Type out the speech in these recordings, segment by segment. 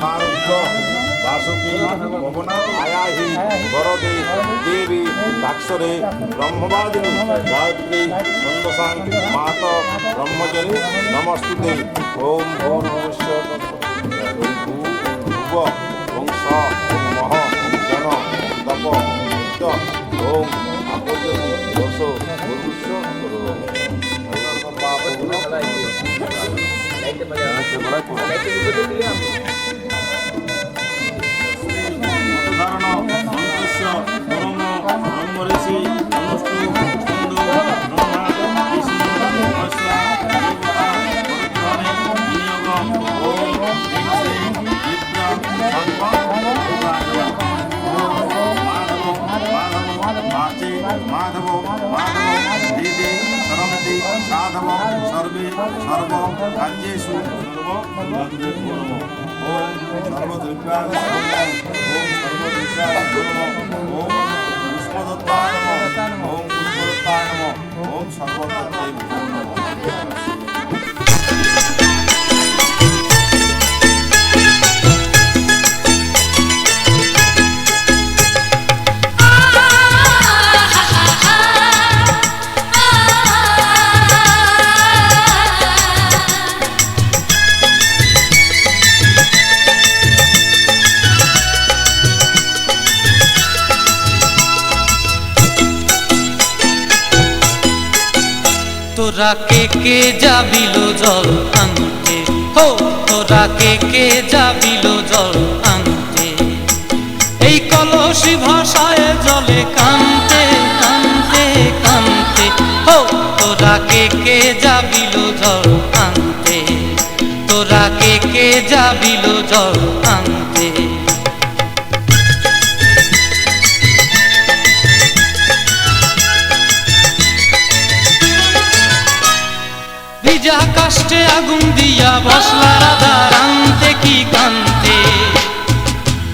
आरुह्य वासुकी पवना आयाहि वरदे देवी दाक्षरे ब्रह्मवादिनी गायत्री छन्दसां मात ब्रह्मजनी नमस्तुते ओम भूर्भुवस्सु भूर्भुव वंश मह जन तप ओम आपोजति दशो भूर्भुवस्सु माधव दीदी सरमति साधव सर्वे सर्व कार्येषु ओम सर्वदुर्गाय ओम सर्वदुर्गाय ओम पुष्पदत्ताय ओम पुष्पदत्ताय ओम सर्वदत्ताय তোরা কে যাবিলো জল আনতে হো তোরা কে যাবিলো জল আনতে এই কলসি ভাষায় জলে কানতে কানতে কানতে হো তোরা কে যাবিলো জল আনতে তোরা কে যাবিলো জল আনতে ভিজা কাষ্টে আগুন দিয়া বসলা রাধা রানতে কি কান্তে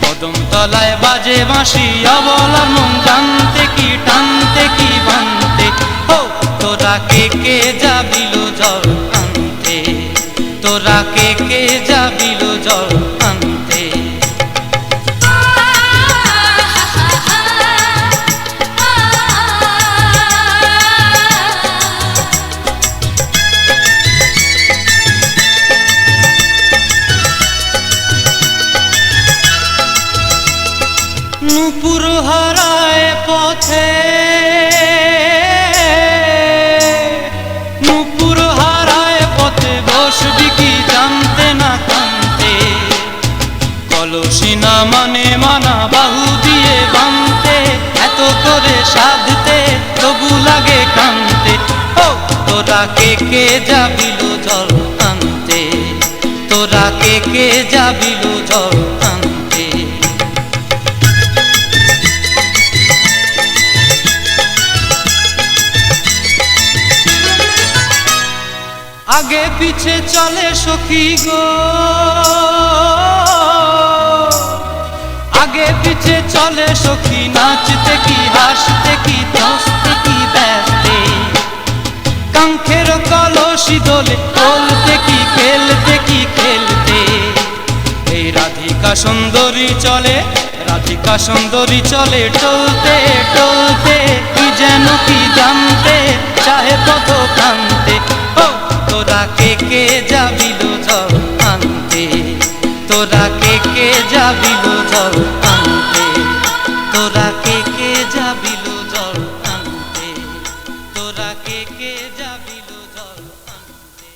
কদম তলায় বাজে বাঁশি অবলার মন জানতে কি টানতে কি বানতে হো তোরা কে যাবিলো জল আনতে তোরা কে যাবিলো জল আনতে নূপুর হারায় পথে নূপুর হারায় পথে বসবি কি জানতে না কানতে কলসি না মানে মানা বাহু দিয়ে বানতে এত করে সাধতে তবু লাগে কানতে ও তোরা কে যাবিলো জল আনতে তোরা কে যাবিলো জল আনতে আগে পিছে চলে সখী গো আগে পিছে চলে সখী নাচতে কি হাসতে কি হাসতে কি ব্যস্তে কাঙ্ক্ষের কলসি দোলে বলতে কি খেলতে কি খেলতে এই রাধিকা সুন্দরী চলে রাধিকা সুন্দরী চলে টলতে টলতে কি যেন কি জানতে চাহে পথ কান্তে ও তোরা কে যাবিলো জল আনতে তোরা কে যাবিলো জল আনতে তোরা কে যাবিলো জল আনতে তোরা কে যাবিলো জল আনতে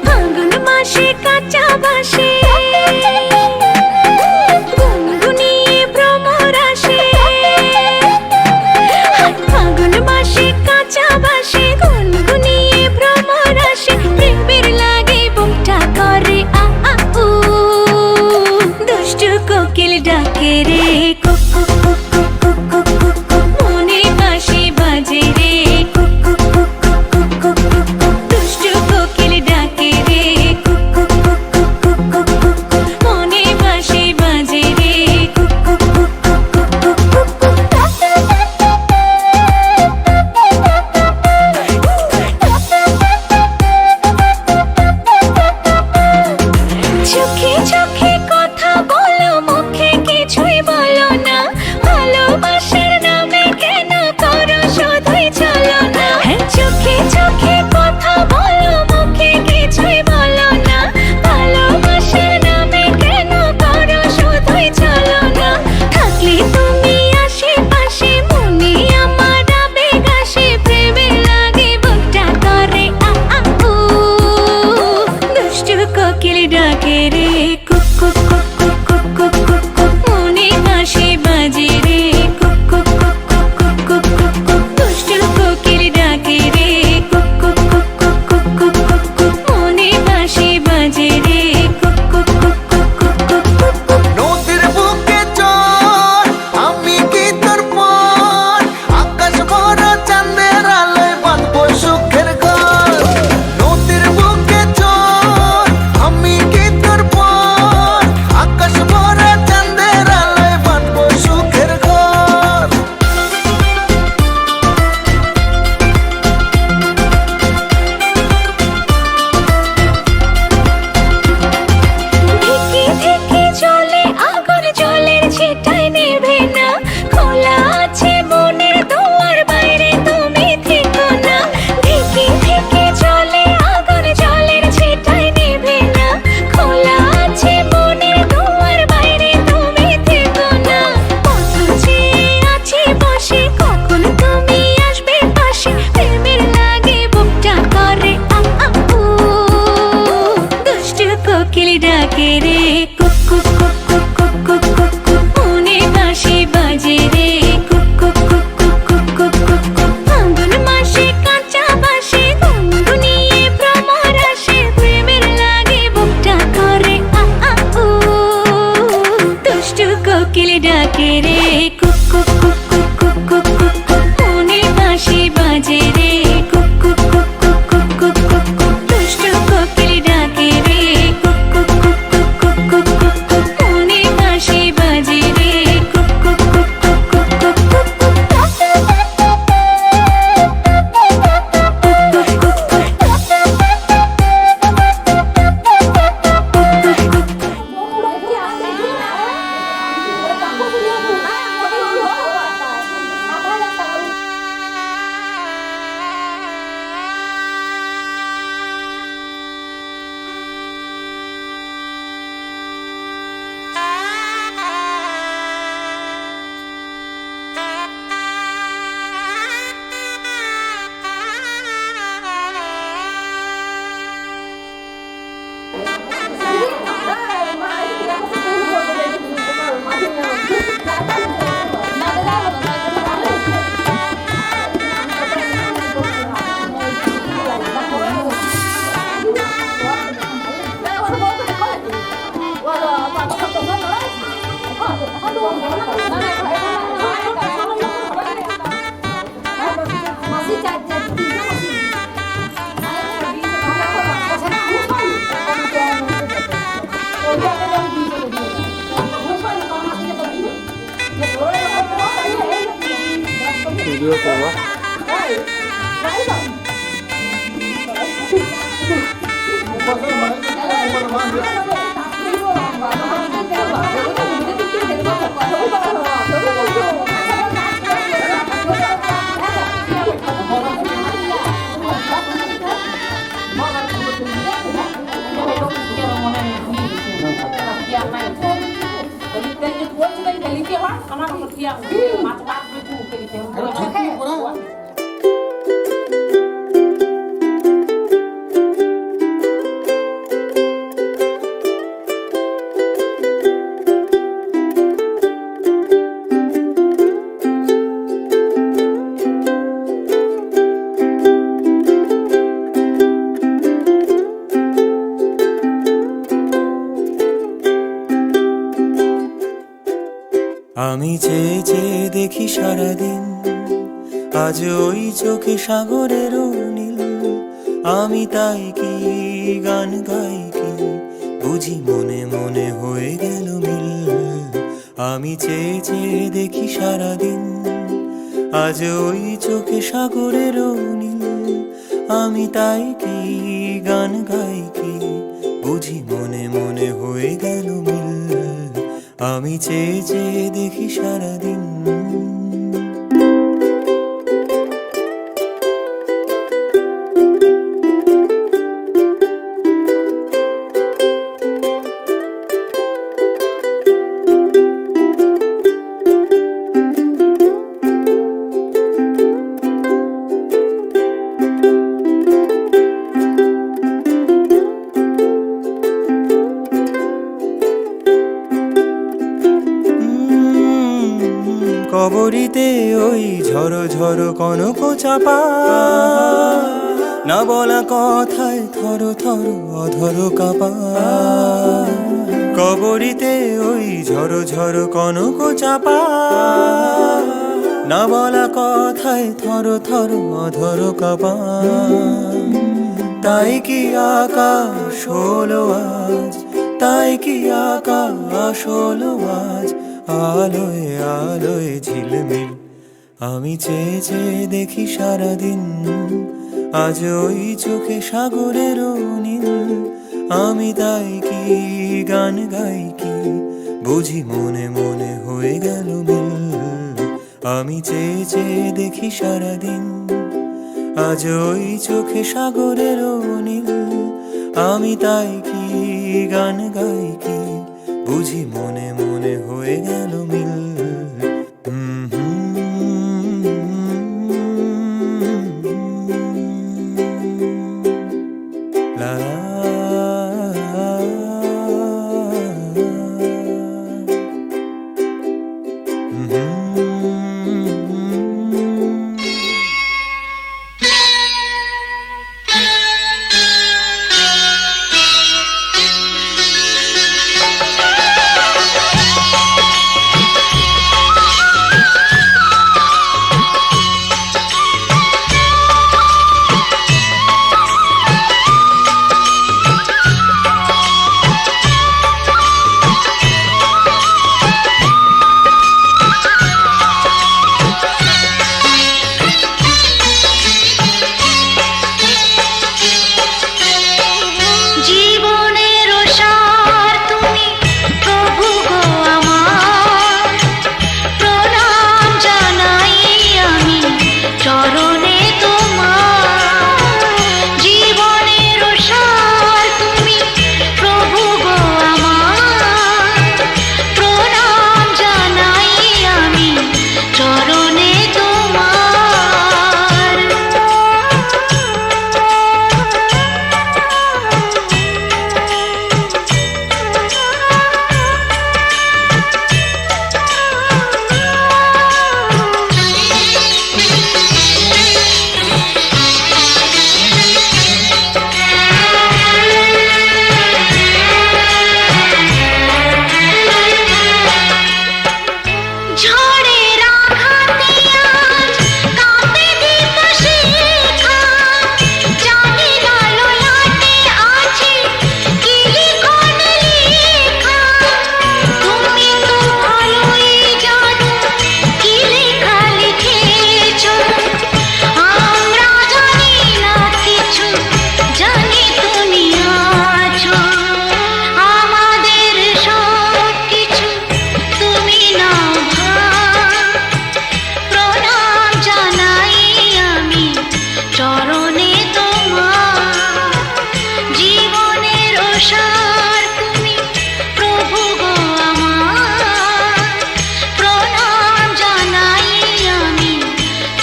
ফাল্গুন মাসে কাঁচা বাসে আমি চেয়ে চেয়ে দেখি সারাদিন, আজ ওই চোখে সাগরের নীল। আমি তাই কি গান গাই কি, বুঝি মনে মনে হয়ে গেল মিল। আমি চেয়ে চেয়ে দেখি সারাদিন, আজ ওই চোখে সাগরের নীল। আমি তাই কি গান গাই কি, বুঝি মনে মনে হয়ে গেল মিল। আমি চেয়ে চেয়ে দেখি সারাদিন। কবরীতে ওই ঝড়ো ঝড়ো কনক চাপা, না বলা কথায় থর থর অধর কাপা। কবরীতে ওই ঝড়ো ঝড়ো কনক চাপা, না বলা কথায় থর থর অধর কাপা। তাই কি আকাশ হলো আজ, তাই কি আকাশ হলো আজ, আলোয় আলোয় ঝিলমিল। আমি চেয়ে চেয়ে দেখি সারাদিন, আজ ওই চোখে সাগরের নীল। আমি তাই কি গান গাই কি, বুঝি মনে মনে হয়ে গেল মিল। আমি চেয়ে চেয়ে দেখি সারাদিন, আজ ওই চোখে সাগরের নীল। আমি তাই কি গান গাই কি, বুঝি মনে মনে হয়ে গেল মিল। লা চরণে তোমার জীবনের সার তুমি প্রভু গো আমার প্রণাম জানাই আমি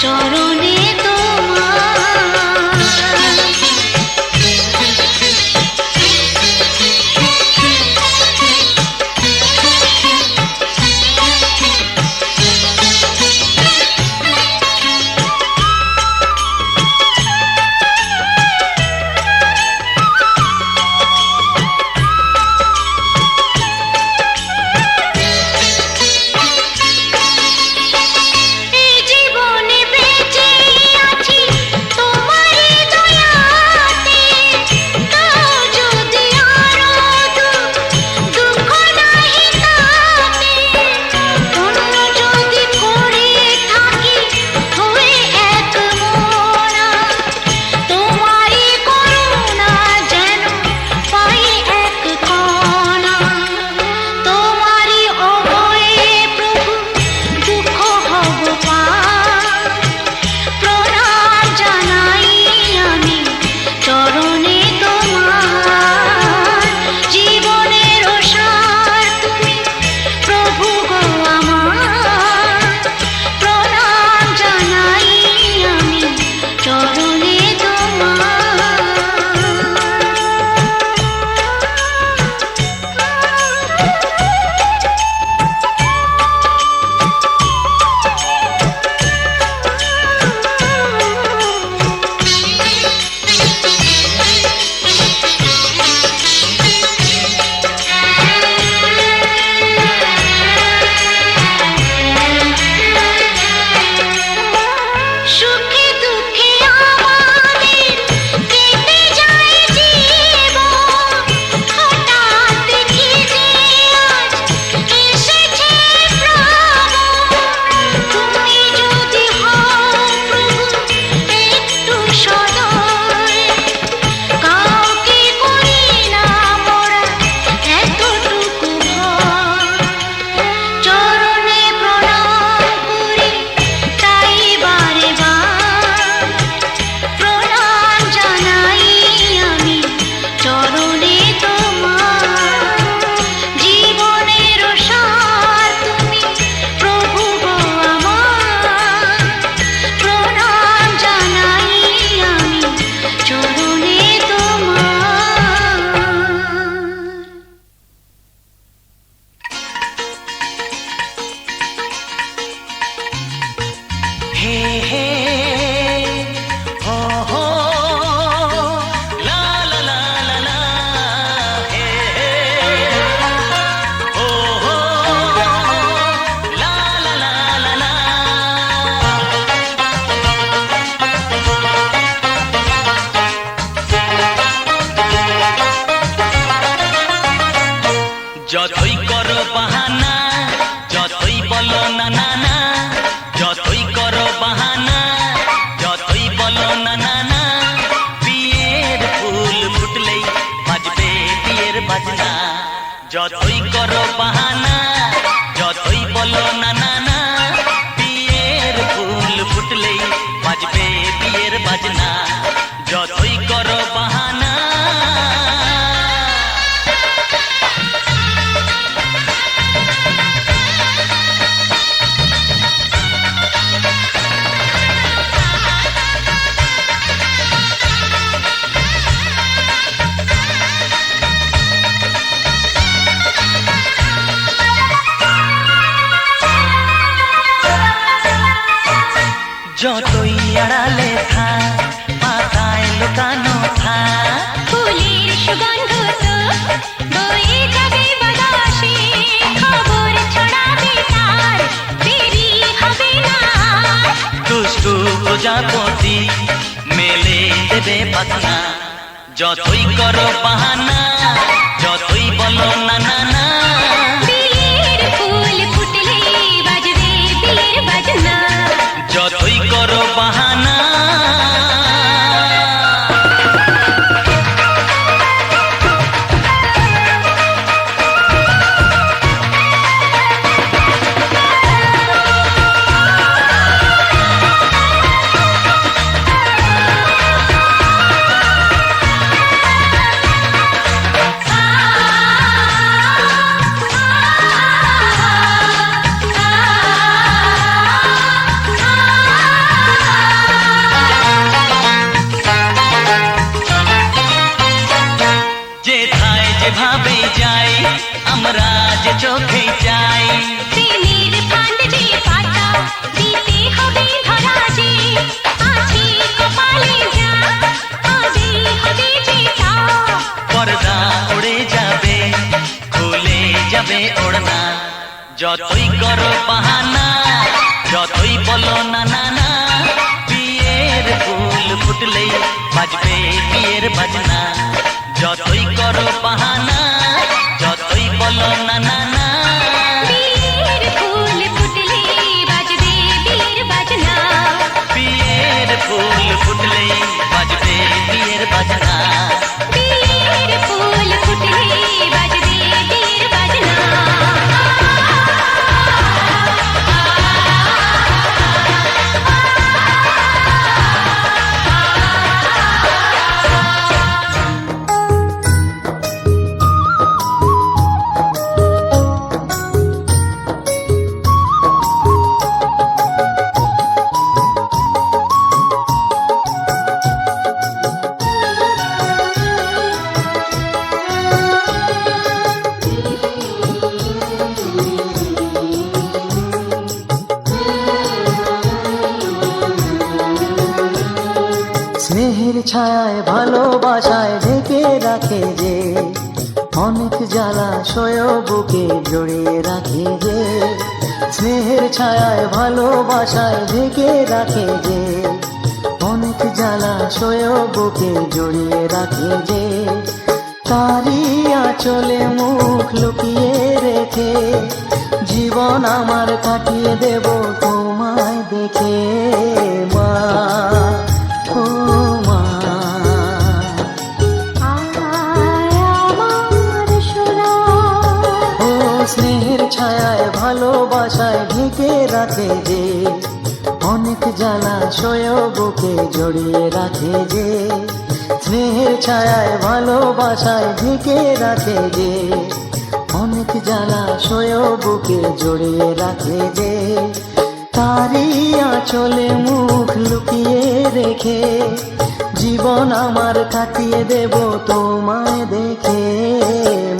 চরণে যতই করো বাহানা, যতই বলো না না না, যতই করো বাহানা, যতই বলো না না না, বিয়ের ফুল ফুটলেই বাজবে বিয়ের বাজনা। যতই করো বাহানা, যতই বলো না না না, বিয়ের ফুল ফুটলেই বাজবে বিয়ের বাজনা। যতই করো বাহানা। যতই আড়ালে থাক, পাতায় লুকানো থাক, ফুলের সুগন্ধ তো বয়ে যাবে বাতাসে, খবর ছড়াবে তার দেরি হবে না। দুষ্টু প্রজাপতি মেলে দেবে পাখনা। যতই করো বাহানা, যতই বলো না না না, বিয়ের ফুল ফুটলে বাজবে বিয়ের বাজনা। যতই করো বাহানা। যাই আমরা যে চোখে চাই। প্রেমের ফান্ড যে পাতা দিতে হবে ধরা যে আছে কপালে যা হবে হবে যেটা। পর্দা উড়ে যাবে খুলে যাবে ওড়না, যতই করো বাহানা যতই বলো না না না, বিয়ের ফুল ফুটলেই বাজবে বিয়ের বাজনা। যতই করো বাহানা যতই বলো না না না, বিয়ের ফুল ফুটলে বাজবে বিয়ের বাজনা। বিয়ের ফুল ফুটলেই বাজবে বিয়ের বাজনা। বিয়ের ফুল ফুটলে বাজবে বিয়ের বাজনা। স্নেহের ছায়ায় ভালোবাসায় ঢেকে রাখে যে অনেক জ্বালাশয় বুকে জড়িয়ে রাখে যে। স্নেহের ছায়ায় ভালোবাসায় ঢেকে রাখে যে অনেক জ্বালাশয় বুকে জড়িয়ে রাখে যে। তারই আঁচলে মুখ লুকিয়ে রেখে জীবন আমার কাটিয়ে দেব তোমায় দেখে মা। ও মা, ও স্নেহের ছায়ায় ভালোবাসায় ঢেকে রাখে যে অনেক জ্বালাশয় বুকে জড়িয়ে রাখে যে। স্নেহের ছায়ায় ভালোবাসায় ঢেকে রাখে যে অনেক জ্বালাশয় বুকে জড়িয়ে রাখে যে। তারই আঁচলে মুখ লুকিয়ে রেখে জীবন আমার কাটিয়ে দেব তোমায় দেখে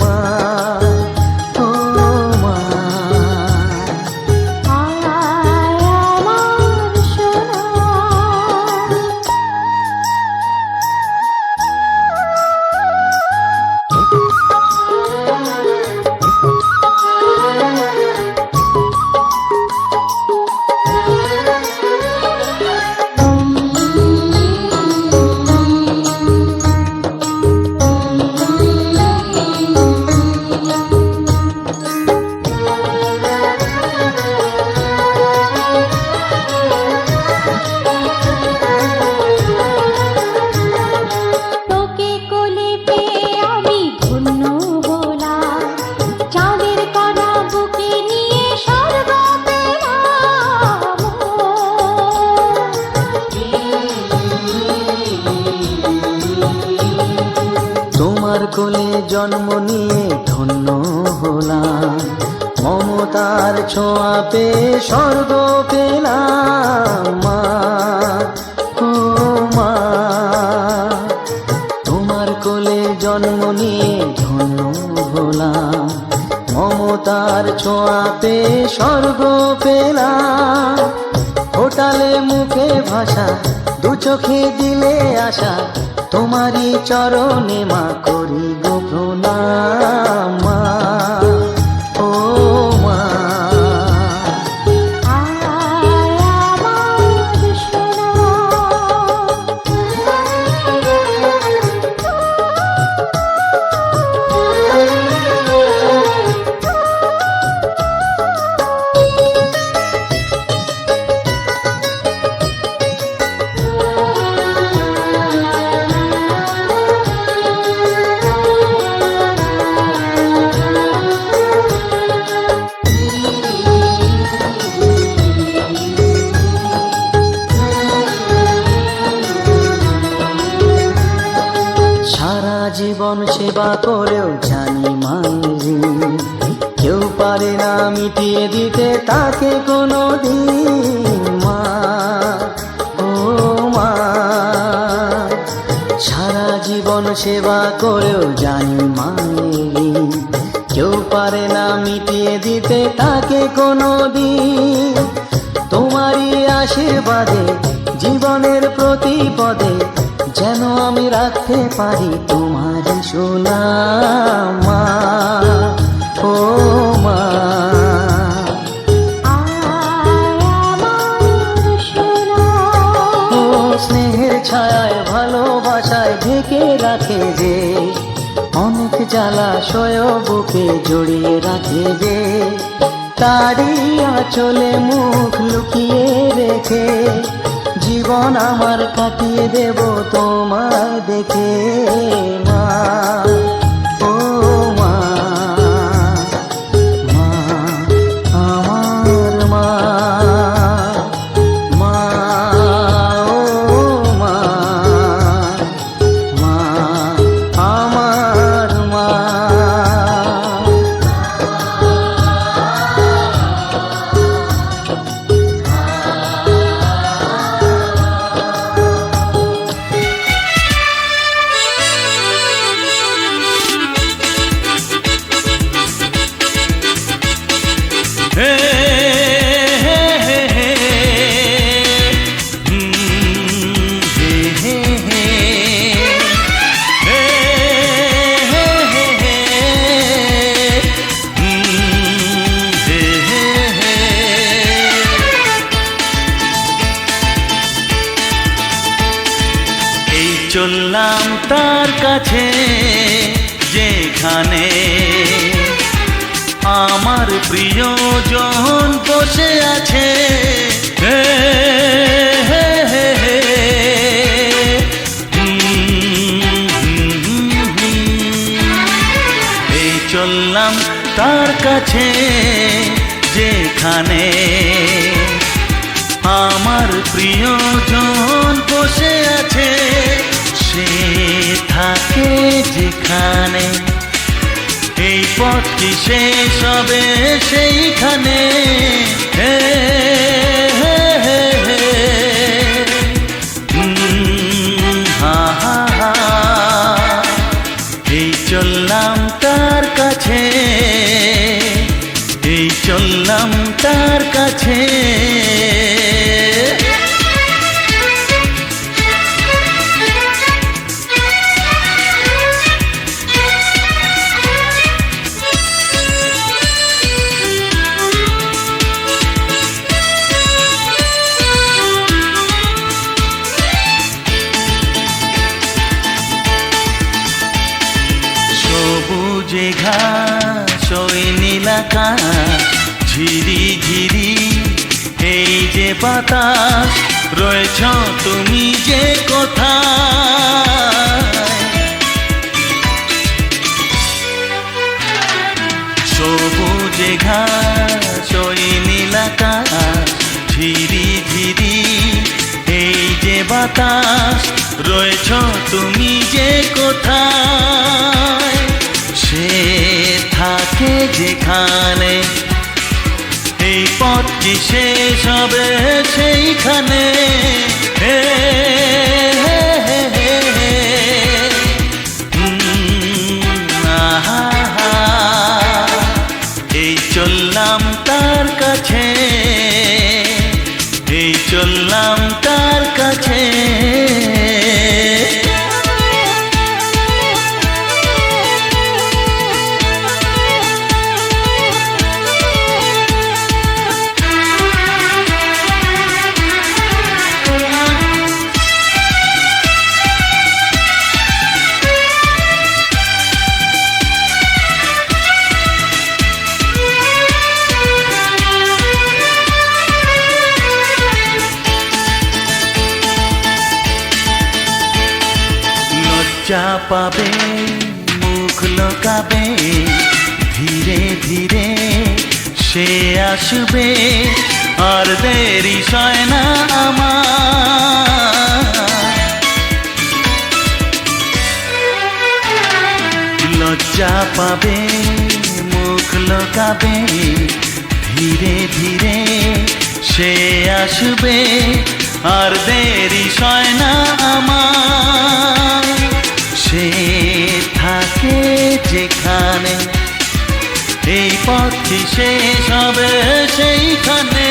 মা। ও মা, আমার সোনা। তোকে কোলে পেয়ে আমি ধন্য হলাম, চাঁদের কণা বুকে নিয়ে স্বর্গ পেলাম। তোমার কোলে জন্ম নিয়ে ধন্য হলাম, মমতার ছোঁয়া পেয়ে স্বর্গ পেলাম মা। ও মা, তোমার কোলে জন্ম নিয়ে ধন্য হলাম, মমতার ছোঁয়া পেয়ে স্বর্গ পেলাম। ফোটালে মুখে ভাষা দু চোখে দিলে আশা, তোমারই চরণে মা করি গো প্রণাম মা। ও মা, আমার সোনা। সারা জীবন সেবা করেও জানি মাঝি কেউ পারে না মিটিয়ে দিতে তাকে কোনো দিন মা। ও মা, সারা জীবন সেবা করেও জানি মায়ের ঋণ। কেউ পারে না মিটিয়ে দিতে তাকে কোনো দিন। তোমারই আশীর্বাদে জীবনের প্রতি পদে যেন আমি রাখতে পারি তোমারই সুনাম মা, ও মা। ও স্নেহের ছায়ায় ভালোবাসায় ঢেকে রাখে যে, অনেক জ্বালাশয় বুকে জড়িয়ে রাখে যে, তারই আঁচলে মুখ লুকিয়ে রেখে জীবন আমার কাটিয়ে দেব তোমায় দেখে মা, ও মা, মা আমার মা, মা ও মা, মা আমার মা। হে হে হে হে হে হে হে হে হে হে হে। এই চললাম তার কাছে যেখানে আমার প্রিয়জন বসে আছে। হে হে হে হে এই চললাম তার কাছে যেখানে আমার প্রিয়জন বসে আছে। সে থাকে যেখানে এই পথটি শেষ হবে সেইখানে। হে হে হে হে হা হা হা এই চললাম তার কাছে, এই চললাম তার কাছে। সবুজে ঘাস ওই নীল আকাশ ঝিরি ঝিরি এই যে বাতাস, রয়েছ তুমি যে কোথায়। সবুজে ঘাস ওই নীল আকাশ ঝিরি ঝিরি এই যে বাতাস, রয়েছ তুমি যে কোথায়। সে থাকে যেখানে এই পথটি শেষ হবে সেইখানে। হে হে হে হে হে আহা হা এই চললাম তার কাছে, এই চললাম তার কাছে। লজ্জা পাবে মুখ লোকাবে, ধীরে ধীরে সে আসবে আর দেরি সয় না আমার। লজ্জা পাবে মুখ লোকাবে, ধীরে ধীরে সে আসবে আর দেরি সয় না আমার। সে পথি শেষ হবে সেইখানে।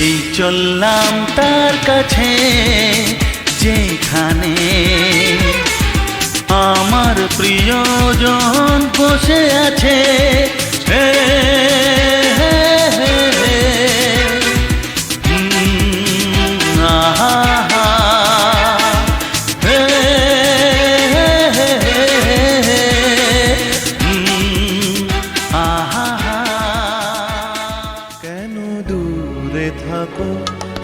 এই চললাম তার কাছে যেখানে আমার প্রিয়জন বসে আছে। কেন দূরে থাকো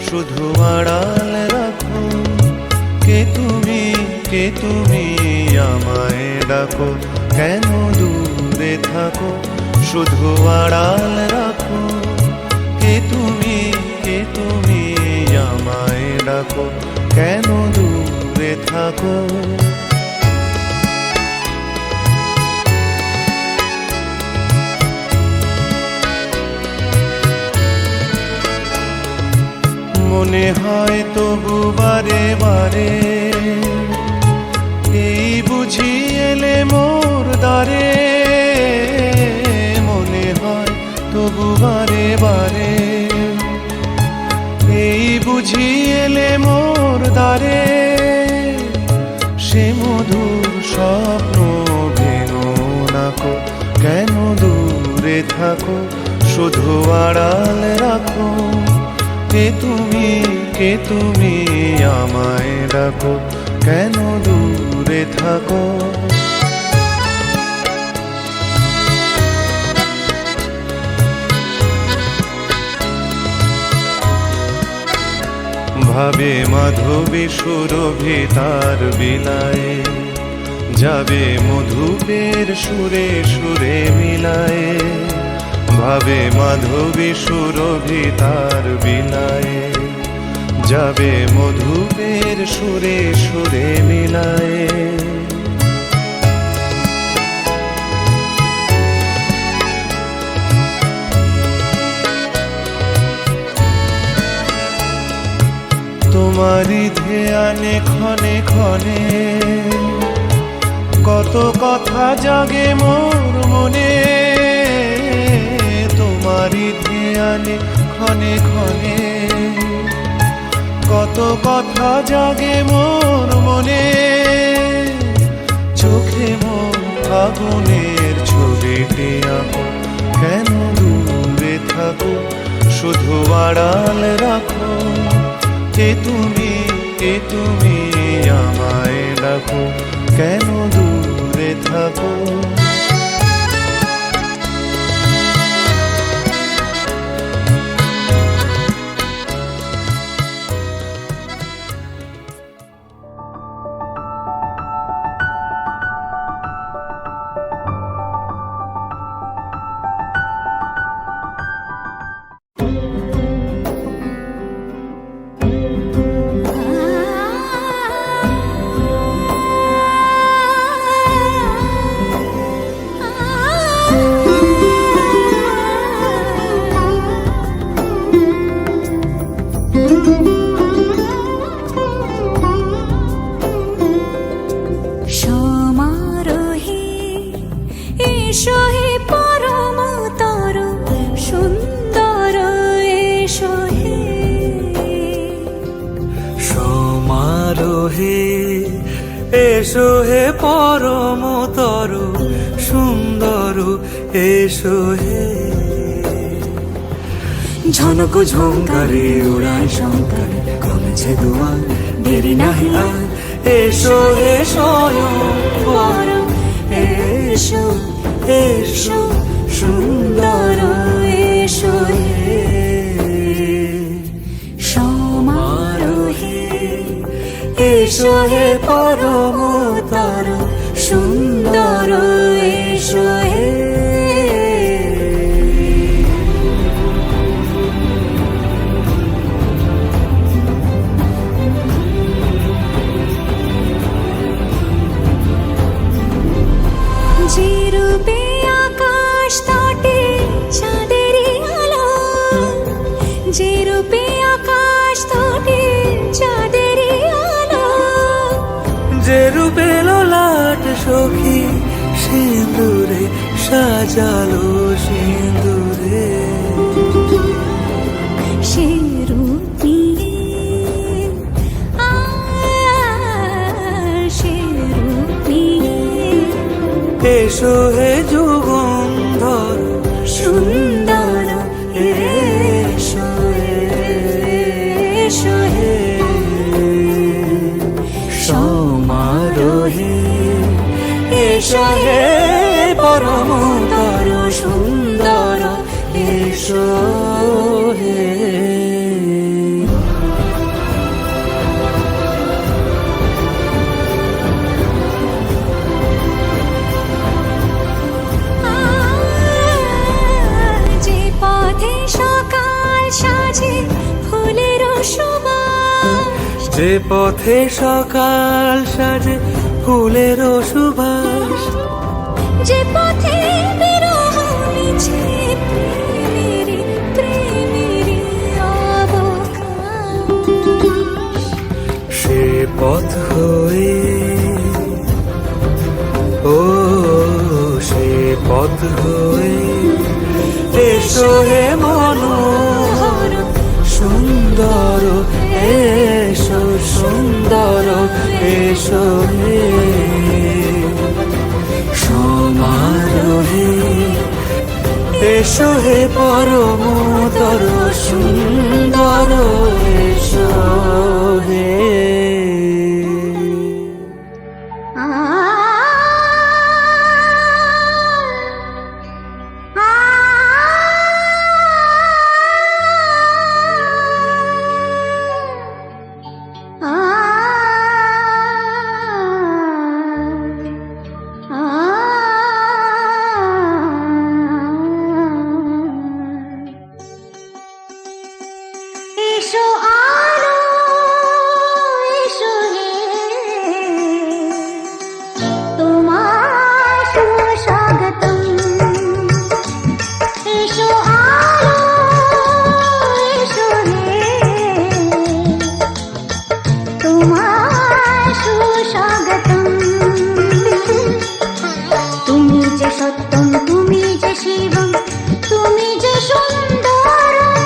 শুধু আড়াল রাখো, কে তুমি আমায় ডাকো। কেন দূরে থাকো শুধু আড়াল রাখো, কে তুমি আমায় ডাকো। কেন দূরে থাকো। মনে হয় তবু বারে বারে এই বুঝি এলে মোর দ্বারে। মনে হয় তবু বারে বারে এই বুঝি এলে মোর দ্বারে। সে মধুর স্বপ্ন ভেঙো নাকো, কেন দূরে থাকো শুধু আড়াল রাখো। কে তুমি আমায় ডাকো, কেন দূরে থাকো। ভাবে মাধবী সুরভি তার বিলায়, যাবে মধুপের সুরে সুরে মিলায়। ভাবে মাধবী সুরভি তার বিলায়, যাবে মধুপের সুরে সুরে মিলায়। তোমারি ধ্যানে ক্ষণে ক্ষণে কত কথা জাগে মোর মনে। তোমারি ধ্যানে ক্ষণে ক্ষণে কত কথা জাগে মোর মনে। চোখে মোর আগুনের ছবিটি আঁকো, কেন দূরে থাকো শুধু আড়াল রাখো। কে তুমি আমায় ডাকো, কেন দূরে থাকো। এসো হে পরমতর সুন্দর এসো হে। ঝনক ঝঙ্কারে উড়ায় শঙ্কর কমেছে দুয়ার দেরি নাহি আর। এসো হে স্বয়ং বর এসো এসো সুন্দর এসো হে। সমারোহে এসো হে পরমতর সুন্দর এসো হে। যে রূপে আকাশ তটে চাঁদেরই আলো, যে রূপে আকাশ তটে চাঁদের জালো সিঁদুরে সে রূপ নিয়ে সে রূপ নিয়ে এসো হে যুগন্ধর সুন্দর এসো এসো হে সমারোহে এসো হে পরমতর সুন্দর এসো হে যে পথে সকাল সাজে ফুলের সুবাস যে পথে সকাল সাজে ফুলের সুবাস যে পথে বিরহ মিছে প্রেমেরই প্রেমেরই অবকাশ সে পথ হয়ে ও সে পথ হয়ে এসো হে মনোহর সুন্দর এসো সুন্দর এসো হে সমারোহে এসো হে পরমতর সুন্দর এসো হে এসো আলো এসো হে তোমার সুস্বাগতম এসো আলো এসো হে তোমার সুস্বাগতম তুমি যে সত্যম তুমি যে শিবম তুমি যে সুন্দরম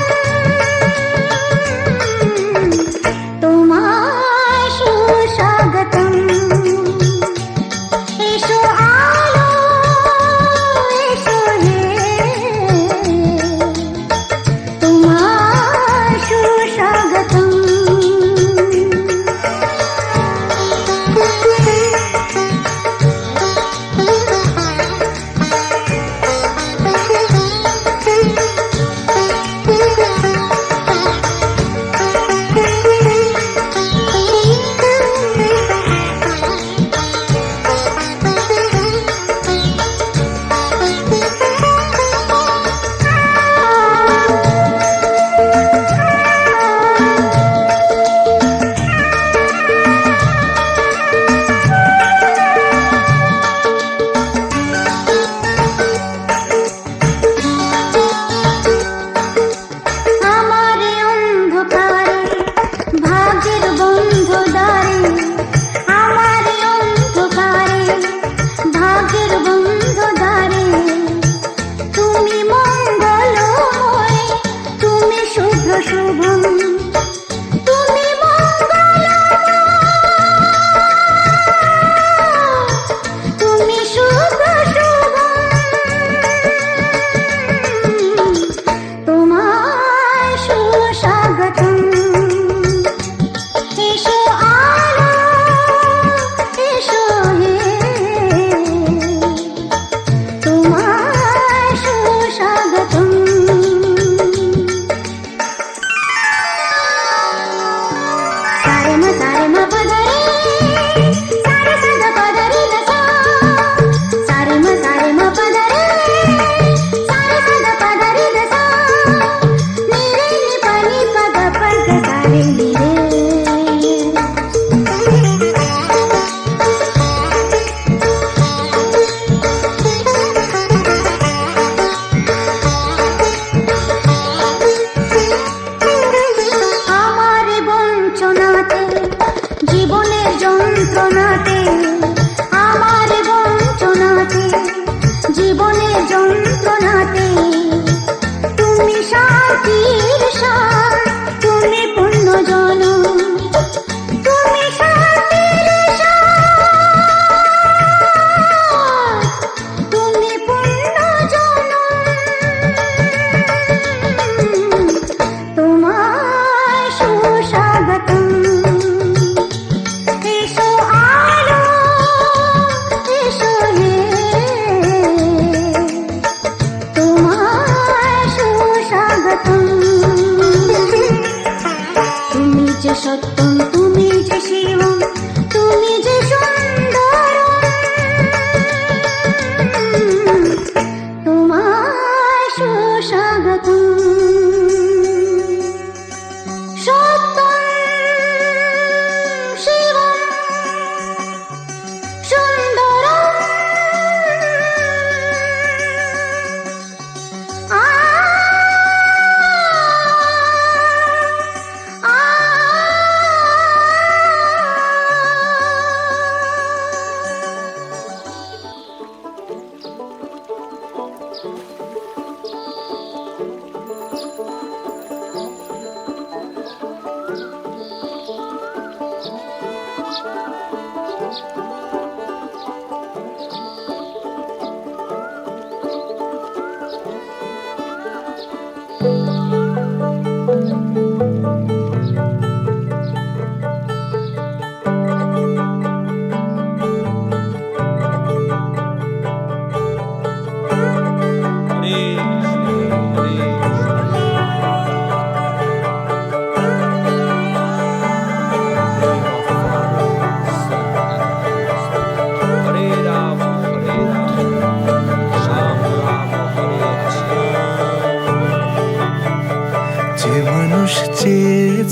তোমার সুস্বাগতম এসো আলো এসো হে তোমার সুস্বাগতম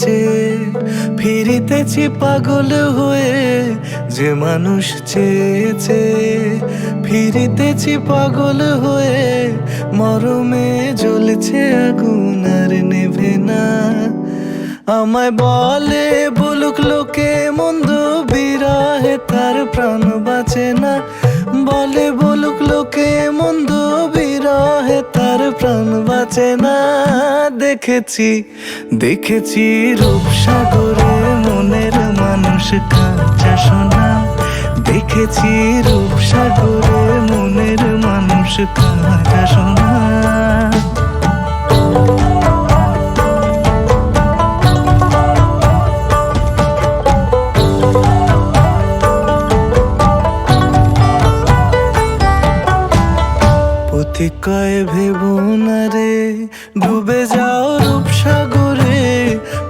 চেয়ে ফিরিতেছি পাগল হয়ে, যে মানুষ চেয়েছে ফিরিতেছি পাগল হয়ে, মরমে জ্বলছে আগুন আর নেভে না। আমায় বলে বলুক লোকে মন্দ, বিরহে তার প্রাণ বাঁচে না। বলে বলুক লোকে মন্দ, বিরহে তার প্রাণ বাঁচে না। দেখেছি দেখেছি রূপসাগরে মনের মানুষ কাঁচা সোনা। দেখেছি রূপসাগরে মনের মানুষ কাঁচা সোনা। পথিক কয় ভেবো না রে ডুবে যাও রূপসাগরে।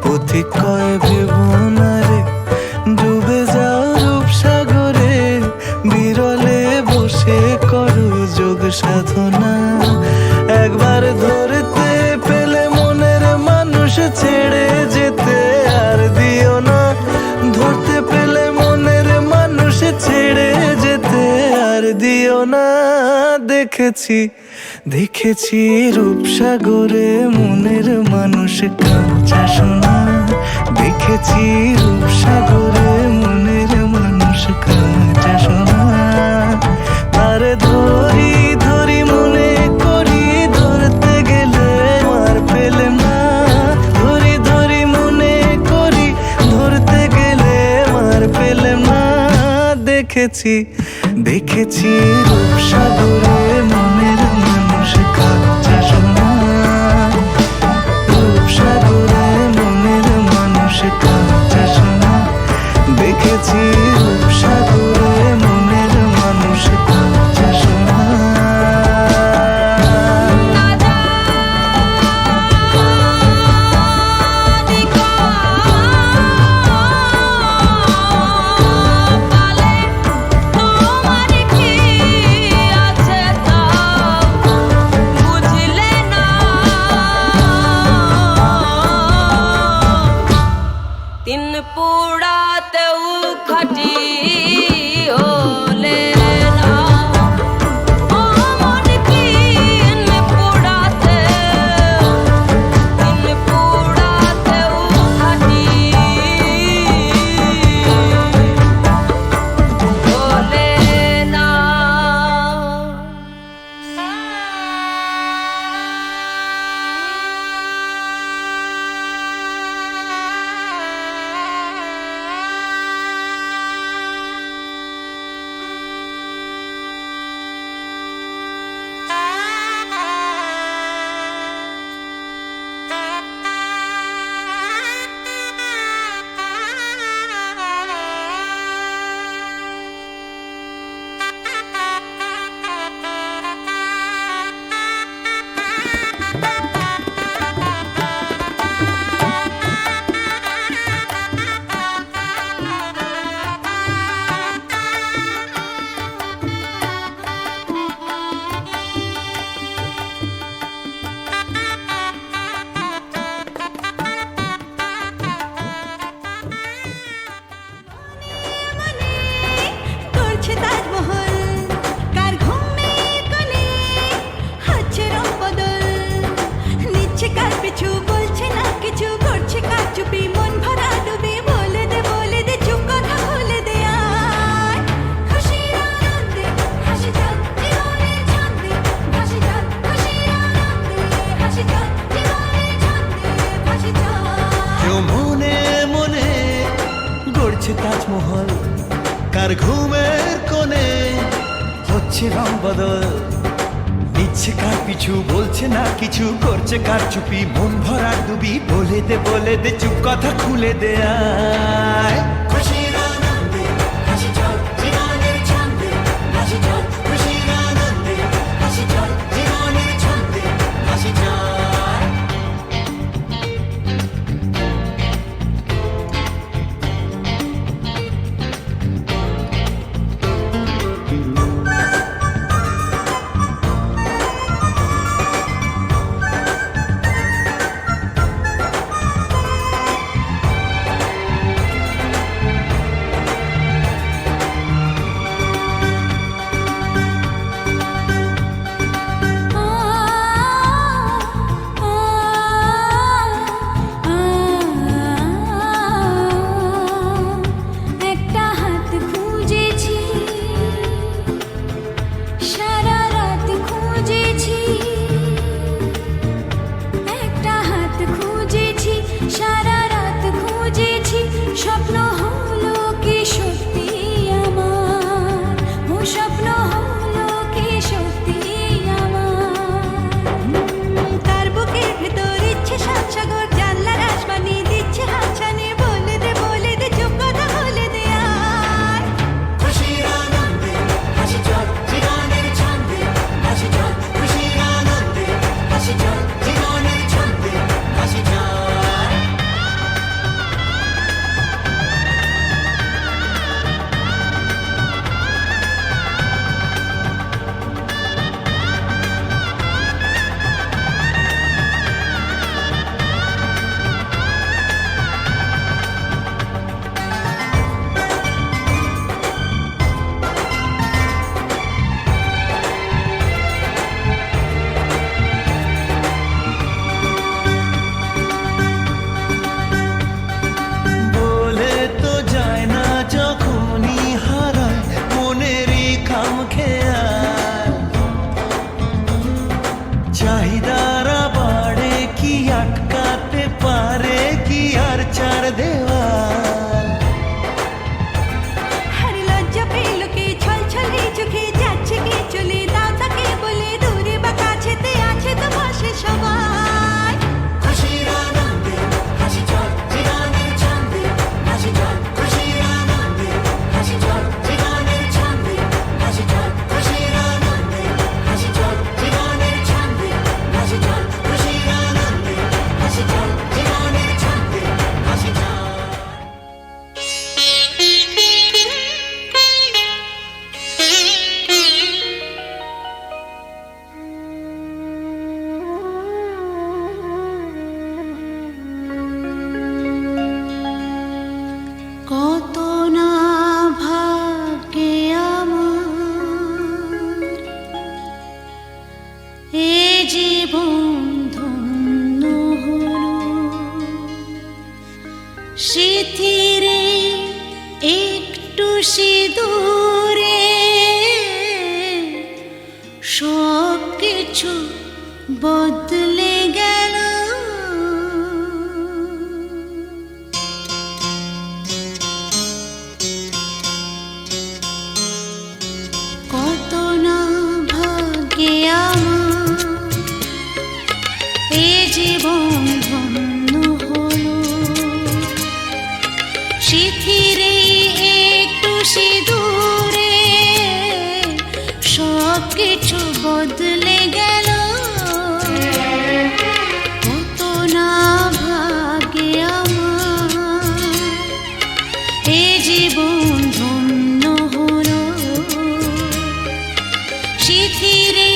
পথিক কয় ভেবো না রে ডুবে যাও রূপসাগরে, বিরলে বসে করো যোগ সাধনা। একবার ধরতে পেলে মনের মানুষ ছেড়ে যেতে আর দিও না। ধরতে পেলে মনের মানুষ ছেড়ে যেতে আর দিও না। দেখেছি দেখেছি রূপসাগরে মনের মানুষ কাঁচা সোনা। দেখেছি রূপসাগরে মনের মানুষ কাঁচা সোনা। তারে ধরি ধরি মনে করি, ধরতে গেলে আর পেলে না। ধরি ধরি মনে করি, ধরতে গেলে আর পেলে না। দেখেছি দেখেছি রূপসাগরে মনের মানুষ কাঁচা সোনা। রূপসাগরে মনের মানুষ কাঁচা সোনা। দেখেছি রূপসাগরে মনের মানুষ কাঁচা সোনা। তাজমহল কার ঘুমের কোণে হচ্ছে রং বদল, নিচ্ছে কার পিছু বলছে না কিছু, করছে কার চুপি মন ভরা ডুবি, বলে দে চুপ কথা খুলে দে আয়। খুশির আনন্দে হাসি চল জীবনের ছন্দে, হাসি চল খুশির আনন্দে হাসি চল জীবনের ছন্দে, হাসি চল। চাহিদারা বাড়ে কি আটকাতে পারে কি আর চার দেওয়াল হার লজ্জা পেল কে ছলছলে চোখে যাচ্ছে কে চলে দাও তাকে বলে দূরে বা কাছেতে আছে তো পাশে সবাই খুশির আনন্দে হাসি চল জীবনের ছন্দে হাসি চল খুশির আনন্দে হাসি চল জীবনের ছন্দে হাসি চল খুশির আনন্দে হাসি চল জীবনের ছন্দে হাসি চল খুশির আনন্দে হাসি চল জীবনের ছন্দে হাসি চল কত না ভাগ্যে আমার এ জীবন ধন্য হলো স্মৃতিরে একটু সিঁদুরে সব কিছু বদলে গেল কত না ভাগ্যে আমার এ জীবন ধন্য হলো স্মৃতিরে একটু সিঁদুরে সব কিছু বদলে গেল কত না ভাগ্যে আমার এ জীবন ধন্য হলো স্মৃতিরে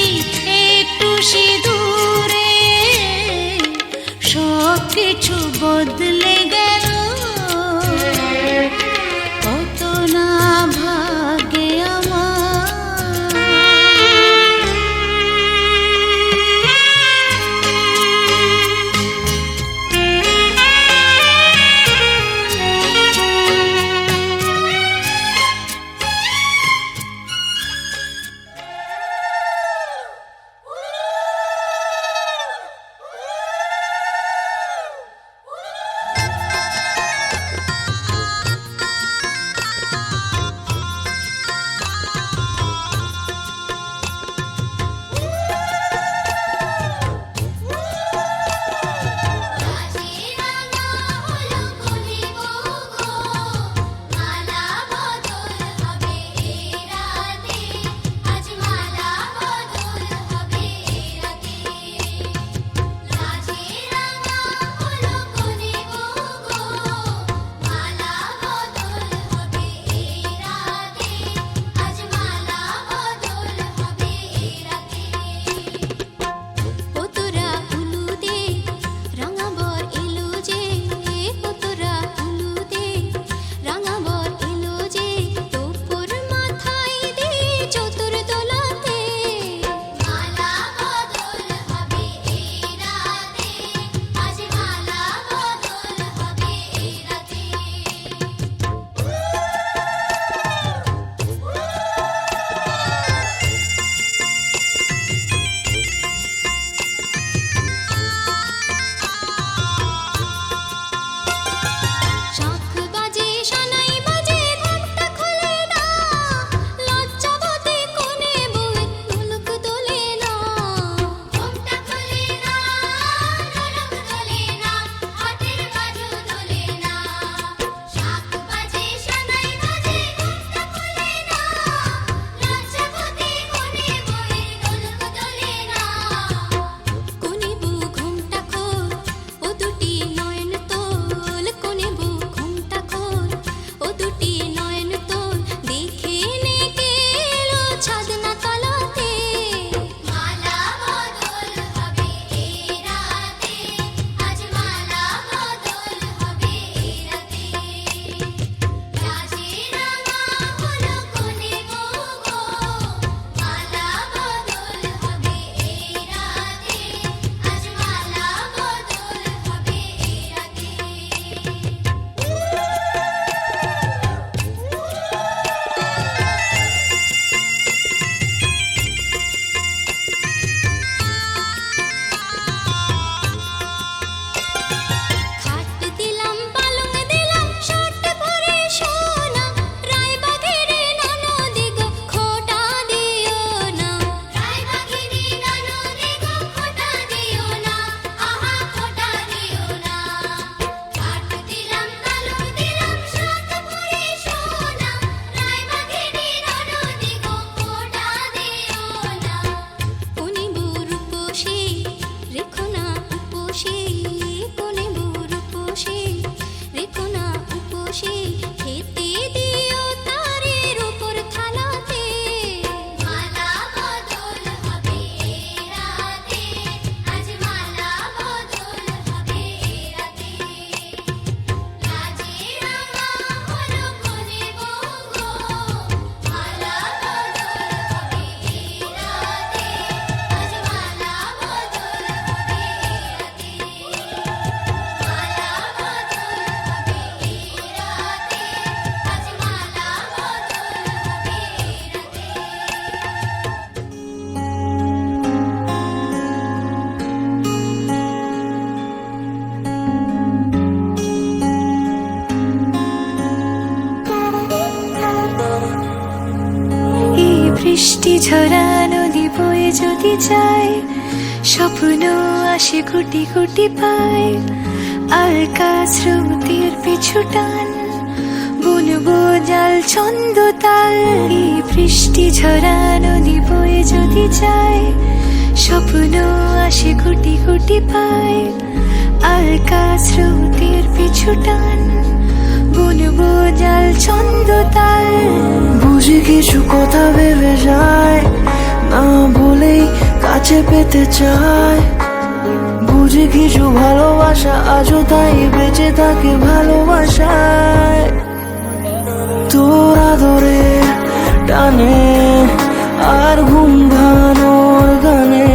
একটু সিঁদুরে ঝরা নদী বয়ে যদি যায়, স্বপ্ন আসে কোটি কোটি পায়, আলকা স্রোতের পিছু টান, বুনবো জাল ছন্দ তাল। এই বৃষ্টি ঝরা নদী বয়ে যদি যায়, স্বপ্ন আসে কোটি কোটি পায়, আলকা স্রোতের পিছু টান, বুনবো জাল ছন্দ তাল। বুঝি কিছু কথা ভেবে যায়, না বলেই কাছে পেতে চায়। বুঝি কিছু ভালোবাসা আজও তাই বেঁচে থাকে ভালোবাসায়। তোর আদরে টানে আর ঘুম ভাঙানোর গানে,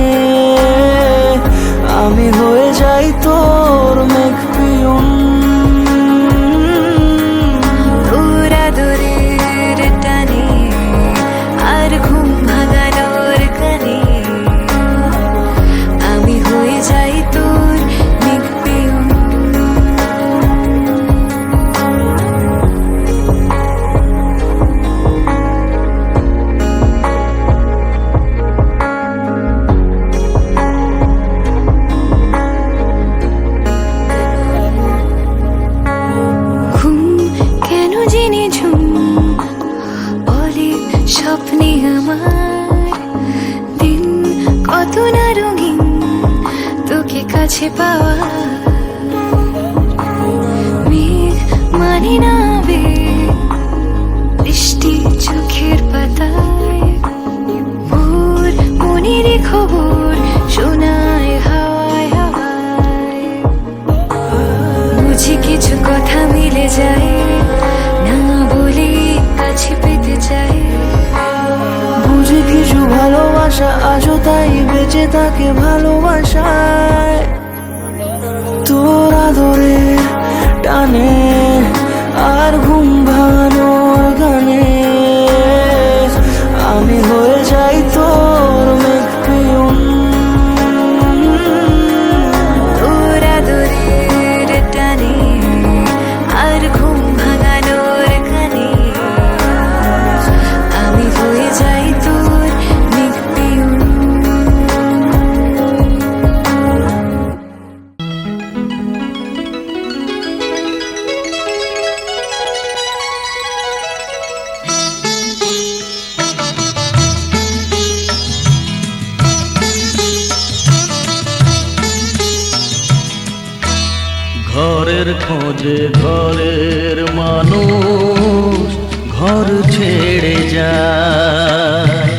আমি হয়ে যাই তোর মেঘ পিয়ন। তোর আদরের টানে আর ঘুম ভাঙানোর গানে, আমি হয়ে যাই তোর মেঘ পিয়ন। ঘুম কেন জেনে ঝুম অনেক স্বপ্নে আমার, দিন কত না রঙিন তোকে কাছে পাওয়া। মেঘ মানে না আবেগ, বৃষ্টি চোখের পাতায়, ভোর মনের খবর শোনায় হাওয়ায় হাওয়ায়। বুঝি কিছু কথা মিলে যায়, না বলে কাছে পেতে চাই। বুঝি কিছু ভালোবাসা আজও তাই বেঁচে থাকে ভালোবাসায়। তোর আদরে টানে আর ঘুম ভাঙানোর গানে, আমি হয়ে যাই তোর মেঘ পিয়ন। তোর আদরের টানে আর ঘুম ভাঙানোর গানে, আমি হয়ে যাই তোর মেঘ পিয়ন। ঘরের খোঁজে ঘরের মানুষ ঘর ছেড়ে যায়।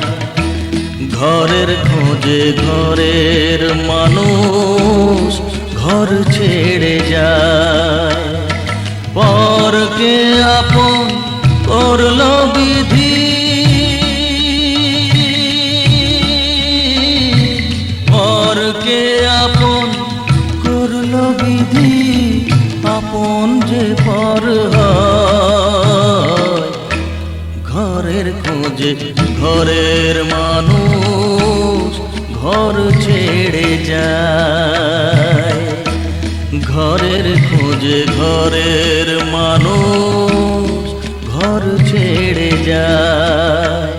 ঘরের খোঁজে ঘরের মানুষ ঘর ছেড়ে যায়। পরকে আপন করলো বিধি, পরকে আপন করলো বিধি, আপন যে পর হয়। ঘরের খোঁজে ঘরের মানুষ ঘর ছেড়ে যায়। ঘরের খোঁজে ঘরের মানুষ ঘর ছেড়ে যায়।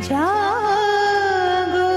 জাগো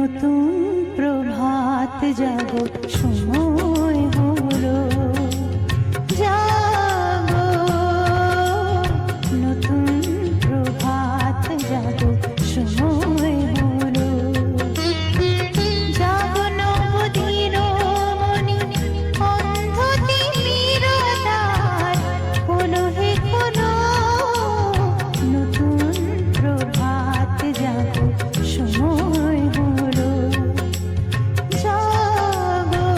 নতুন প্রভাত জাগো সময় হলো জাগো নতুন প্রভাত জাগো সময় হলো জাগো নবদিন মনি অন্ধ তিমিরতার কোনো হে কোনো নতুন প্রভাত জাগো সময় হলো জাগো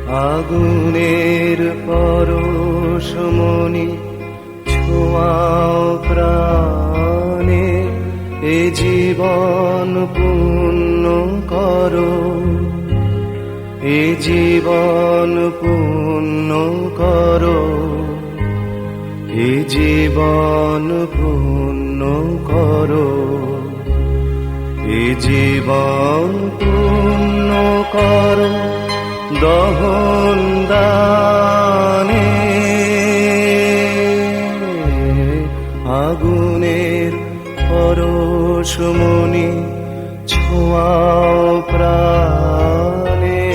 আগুনের পরশমণি ছোঁয়াও প্রাণে, এ জীবন পূর্ণ করো, এ জীবন পূর্ণ করো, এ জীবন পূর্ণ করো, এ জীবন পূর্ণ করো দহন দানে। আগুনের পরশমণি ছোঁয়াও প্রাণে।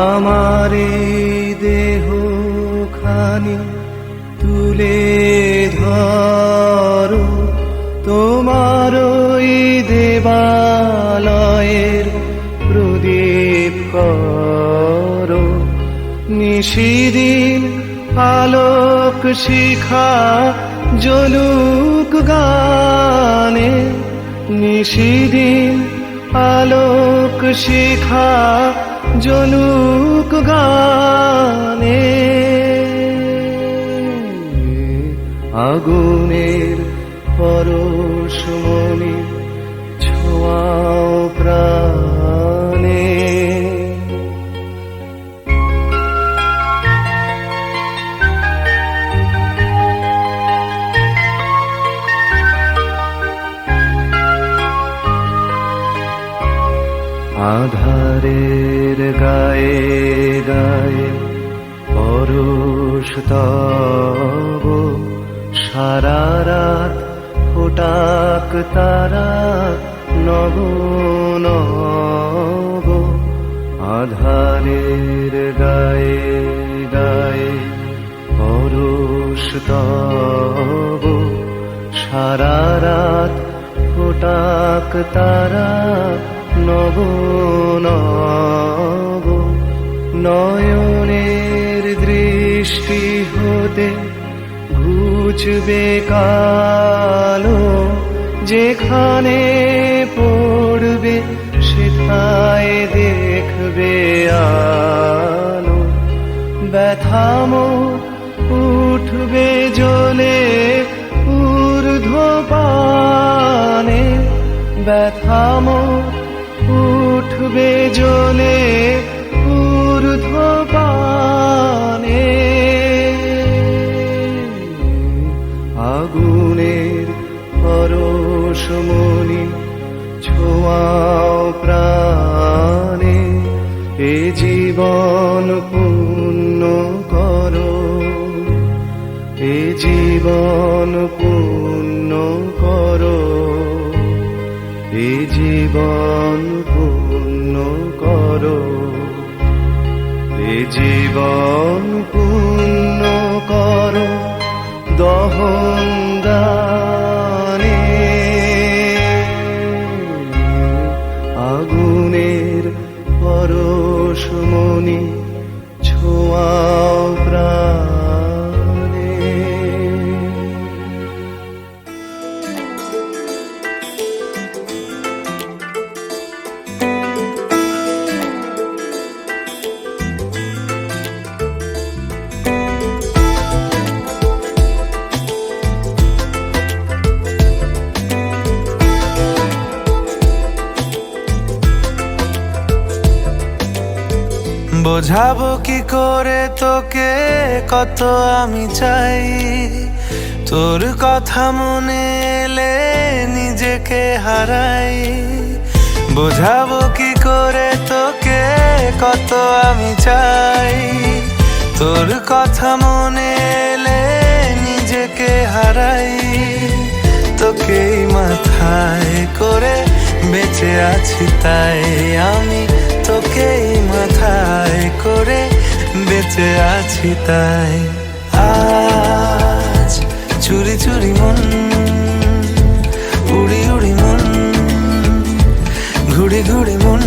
আমারে দেহ খানি তুলে ধরো, তোমার ওই দেবালয়ের প্রদীপ করো। নিশিদিন আলোক শিখা জ্বলুক গানে, নিশিদিন আলোক শিখা জ্বলুক গানে। আগুনের পরশমণি ছোঁয়াও প্রাণে। আধারের গায়ে গায়ে পরশ তব, সারা রাত ফোটাক তারা নব নব। আধারের গায়ে গায়ে পরশ তব, সারা রাত ফোটাক তারা নব নব। নয়নের দৃষ্টি হতে ঘুচবে কালো, যেখানে পড়বে সেথায় দেখবে আলো। ব্যথামো উঠবে জ্বলে ঊর্ধ্বপানে, ব্যথামো উঠবে জ্বলে ঊর্ধ্বপানে। আগুনের পরশমণি ছোঁয়াও প্রাণে, এ জীবন পূর্ণ করো, এ জীবন পূর্ণ করো, এ জীবন পূর্ণ করো, এ জীবন পূর্ণ করো দহন দানে। আগুনের পরশমণি ছোঁয়াও প্রাণে। বোঝাবো কি করে তোকে কত আমি চাই, তোর কথা মনে এলে নিজেকে হারাই। বোঝাবো কি করে তোকে কত আমি চাই, তোর কথা মনে এলে নিজেকে হারাই। তোকেই মাথায় করে বেঁচে আছি তাই আমি, তোকেই মাথায় করে বেঁচে আছি তাই। আজ চুরি চুরি মন, উড়ি উড়ি মন, ঘুড়ি ঘুড়ি মন।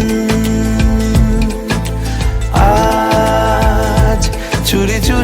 আজ চুরি চুরি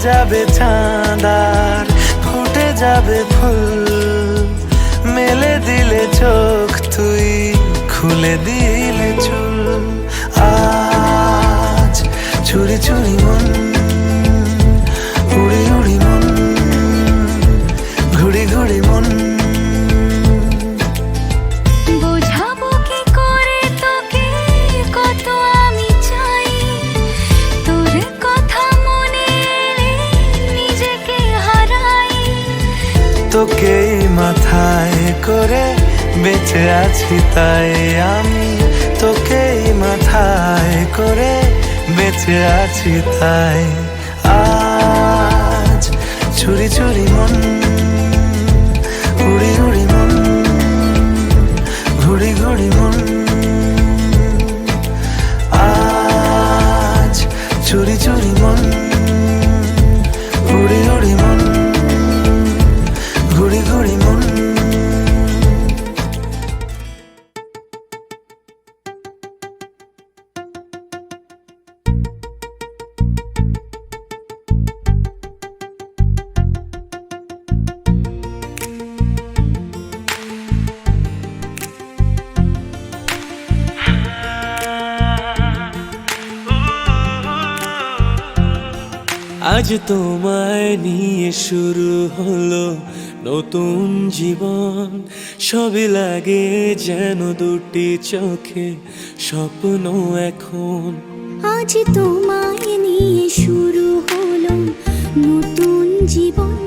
যাবে চাঁদার ফুটে যাবে ফুল মেলে দিলে চোখ তুই খুলে দিলে চুল আজ চুরি চুরি মন উড়ি উড়ি মন ঘুড়ি ঘুড়ি মন বোঝাবো কি করে তোকে কত আমি চাই তোর কথা মনে এলে নিজেকে হারাই তোকে মাথায় করে বেঁচে আছি তাই আমি তোকে মাথায় করে বেঁচে আছি তাই আজ চুরি চুরি মন উড়ি উড়ি মন ঘুড়ি ঘুড়ি মন আজ চুরি চুরি মন উড়ি উড়ি মন ঘুড়ি ঘুড়ি মন আজ তোমায় নিয়ে শুরু হলো নতুন জীবন সবই লাগে যেন দুটি চোখে স্বপ্ন এখন আজ তোমায় নিয়ে শুরু হলো নতুন জীবন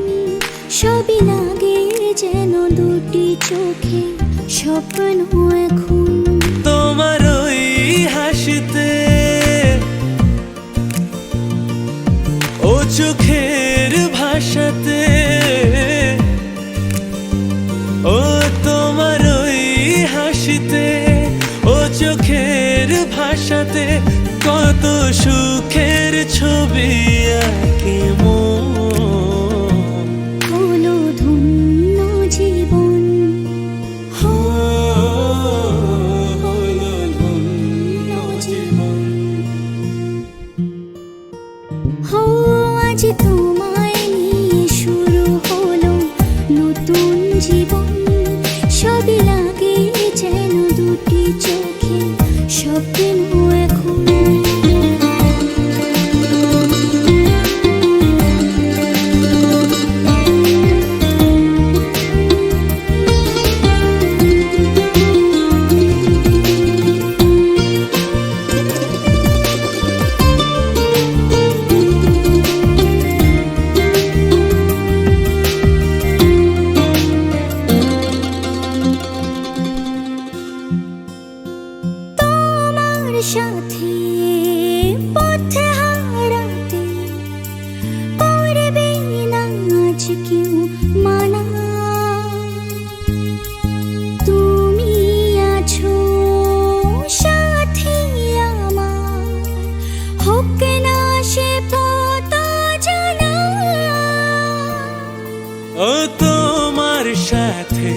সবই লাগে যেন দুটি চোখে স্বপ্ন এখন তোমার ওই হাসিতে ও চোখের ভাষাতে ও তোমার ওই হাসিতে ও চোখের ভাষাতে কত সুখের ছবি আঁকে মন হলো ধন্য জীবন হলো ধন্য জীবন হো আজ তোমায় নিয়ে শুরু হলো নতুন জীবন সবই লাগে যেন দুটি চোখে স্বপ্ন এখন সাথে পথে হারাতে করবে না আজ কেউ মানা তুমি আছো সাথী আমার হোক না সে পথ জানা ও তোমার সাথে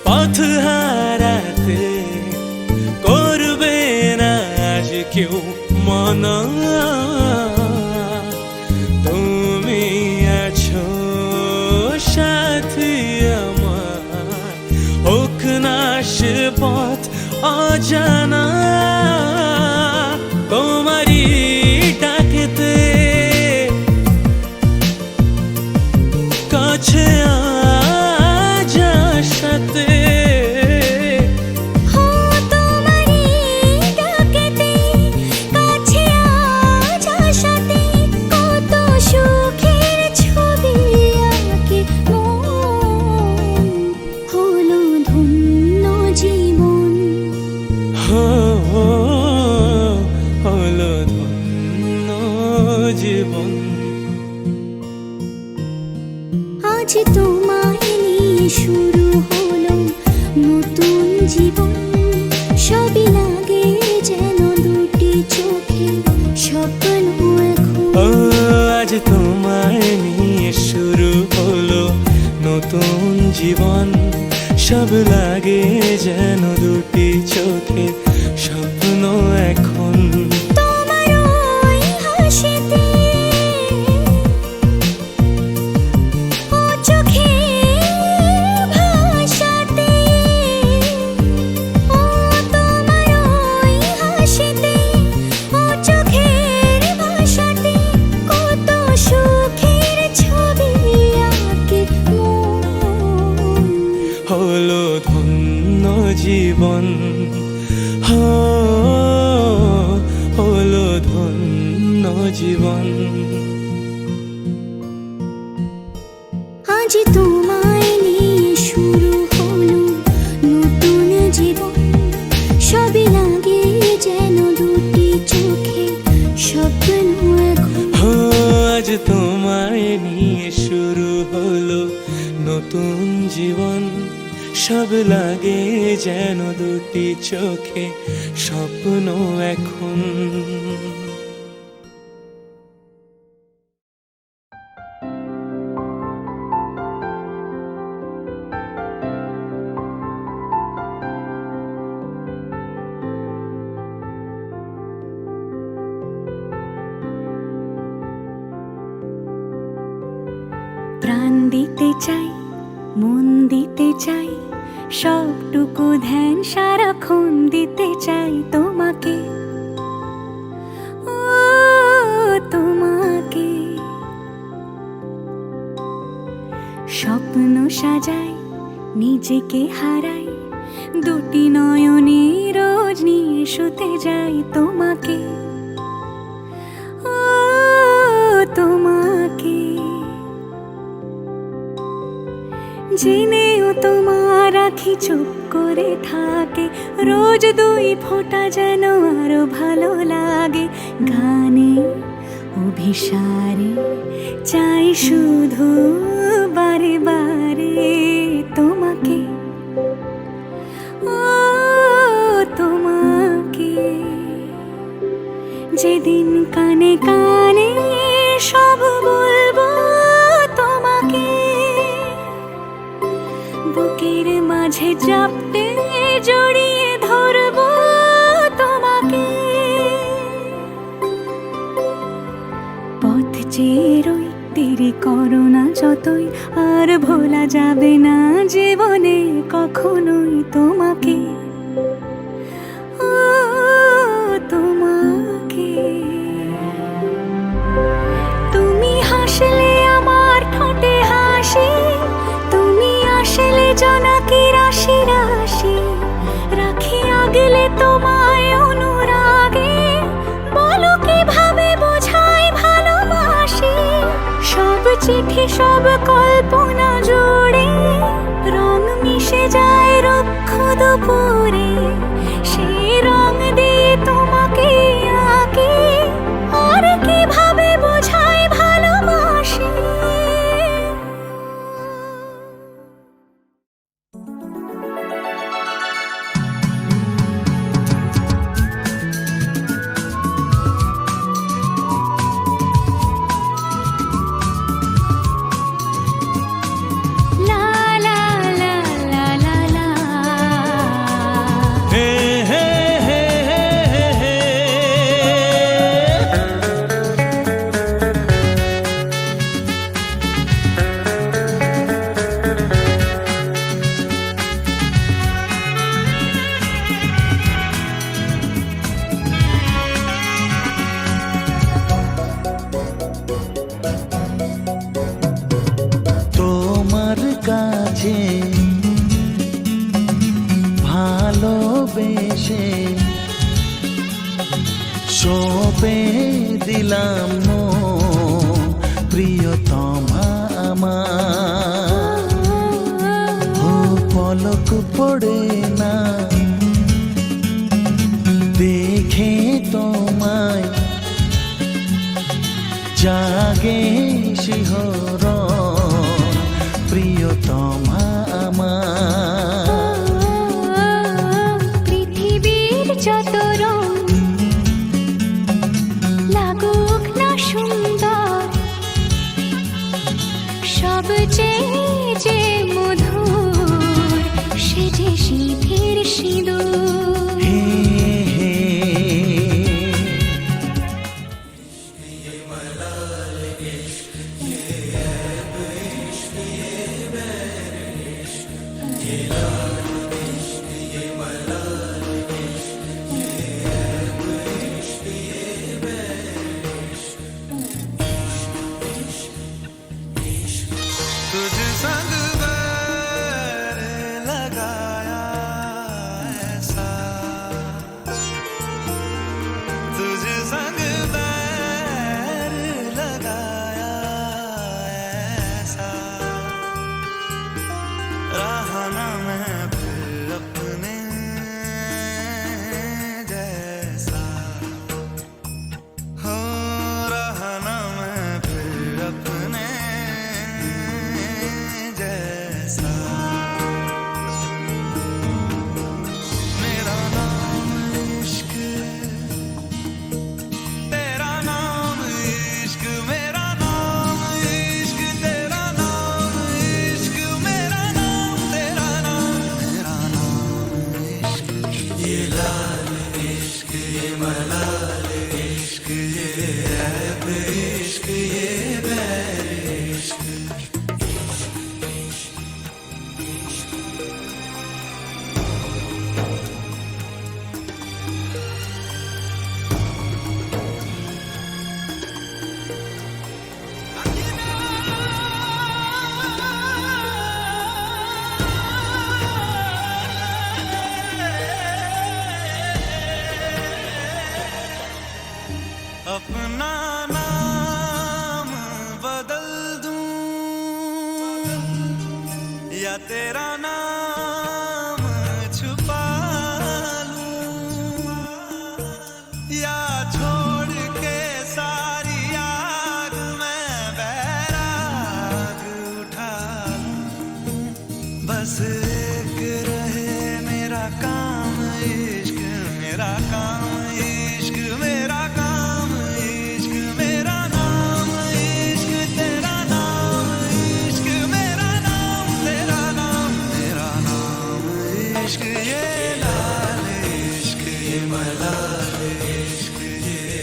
পথ হারাতে করবে না আজ কেউ মনা তুমি আছো সাথী আমার হোক না সে পথ অজানা তোমারই ডাকেতে কাছে আজ সাথে হলো ধন্য জীবন আজ তোমায় নিয়ে শুরু হলো নতুন জীবন সবই লাগে যেন দুটি চোখে স্বপ্ন এখন আজ তোমায় নিয়ে শুরু হলো নতুন জীবন সব লাগে যেন দুটি চোখে স্বপ্ন এখন তোমার ওই হাসিতে জীবন। আজ তোমায় নিয়ে শুরু হলো নতুন জীবন, সবই লাগে যেন দুটি চোখে স্বপ্ন এখন। আজ তোমায় নিয়ে শুরু হলো নতুন জীবন, সব লাগে যেন দুটি চোখে স্বপ্ন এখন। প্রাণ দিতে চাই, মন দিতে চাই, সবটুকু ধ্যান সারাক্ষণ দিতে চাই তোমাকে, ও তোমাকে। স্বপ্ন সাজাই, নিজেকে হারাই, দুটি নয়নে রোজ নিয়ে শুতে যাই তোমাকে, ও তোমাকে। জেনেও তোমার আখি চুপ করে থাকে, রোজ দুই ফোঁটা যেন আরো ভালো লাগে। গানে অভিসারে চাই শুধু বারে বারে তোমাকে, ও তোমাকে। যেদিন কানে কানে সব বলবো তোমাকে, বুকের মাঝে চাপতে জড়িয়ে ধরবো তোমাকে। পথ চেয়ে রই, দেরি করো না যতই, আর ভোলা যাবে না জীবনে কখনোই তোমাকে, ও তোমাকে। তুমি হাসলে আমার ঠোঁটে হাসি, তুমি আসলে জোনাকি রাশি রাশি, রাখি আগলে তোমায় অনুরাগে, বলো কিভাবে বোঝাই ভালোবাসি। সব চিঠি সব কল্পনা জুড়ে রং মিশে যায় রুক্ষ দুপুরে, সেই রং দিয়ে তোমাকে আঁকি, আর কিভাবে বোঝাই ভালোবাসি। লা লা লা লা লা লা। হে হে হে হে হে হে। তোমার কাছে ভালোবেসে সপে দিলাম মন, প্রিয়তমা আমার। ও পলক পড়ে না দেখে তোমায়, জাগে শিহরণ, প্রিয়তমা আমার। পৃথিবীর যত রং লাগুক না সুন্দর, সবচেয়ে যে মধুর সে যে সিঁথির সিঁদুর। হে হে। तुझ संग मैंने लगाया ऐसा मलाल इश्क ये ऐब इश्क ये बैर इश्क अपना नाम बदल दूं या तेरा नाम छुपा लूं या छोड़ के सारी आग में बैराग उठा लूं बस एक रहे मेरा काम इश्क मेरा काम इश्क मेरा काम इश्क मेरा नाम इश्क तेरा नाम इश्क मेरा नाम तेरा नाम तेरा नाम इश्क ये लाल इश्क ये मलाल इश्क ये